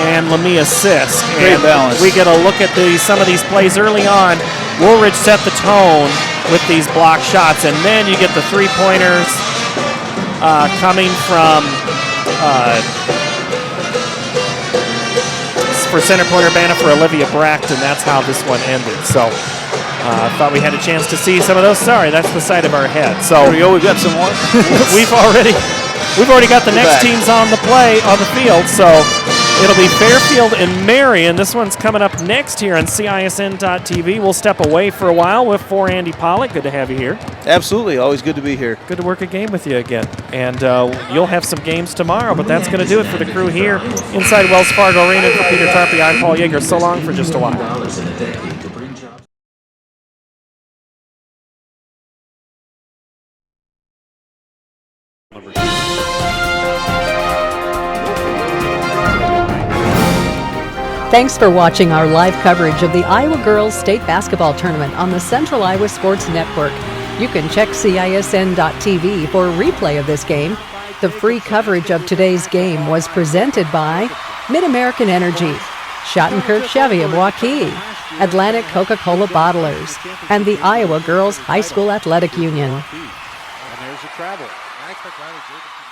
and Lamia Sisk. Great balance. We get a look at some of these plays early on. Woolridge set the tone with these block shots, and then you get the three-pointers coming from for Center Point-Urbana for Olivia Brecht, and that's how this one ended. So I thought we had a chance to see some of those. Sorry, that's the side of our head. So there we go. We've got some more. we've already got the next teams on the field. So it'll be Fairfield and Marion. This one's coming up next here on CISN.TV. We'll step away for a while for Andy Pollock. Good to have you here. Absolutely. Always good to be here. Good to work a game with you again. And you'll have some games tomorrow, but that's going to do it for the crew here inside Wells Fargo Arena. For Peter Tarpey, I'm Paul Yeager. So long for just a while. Thanks for watching our live coverage of the Iowa Girls State Basketball Tournament on the Central Iowa Sports Network. You can check CISN.TV for a replay of this game. The free coverage of today's game was presented by Mid-American Energy, Schottenkirk Chevy of Waukee, Atlantic Coca-Cola Bottlers, and the Iowa Girls High School Athletic Union. And there's the travel. I expect Riley Jacobs.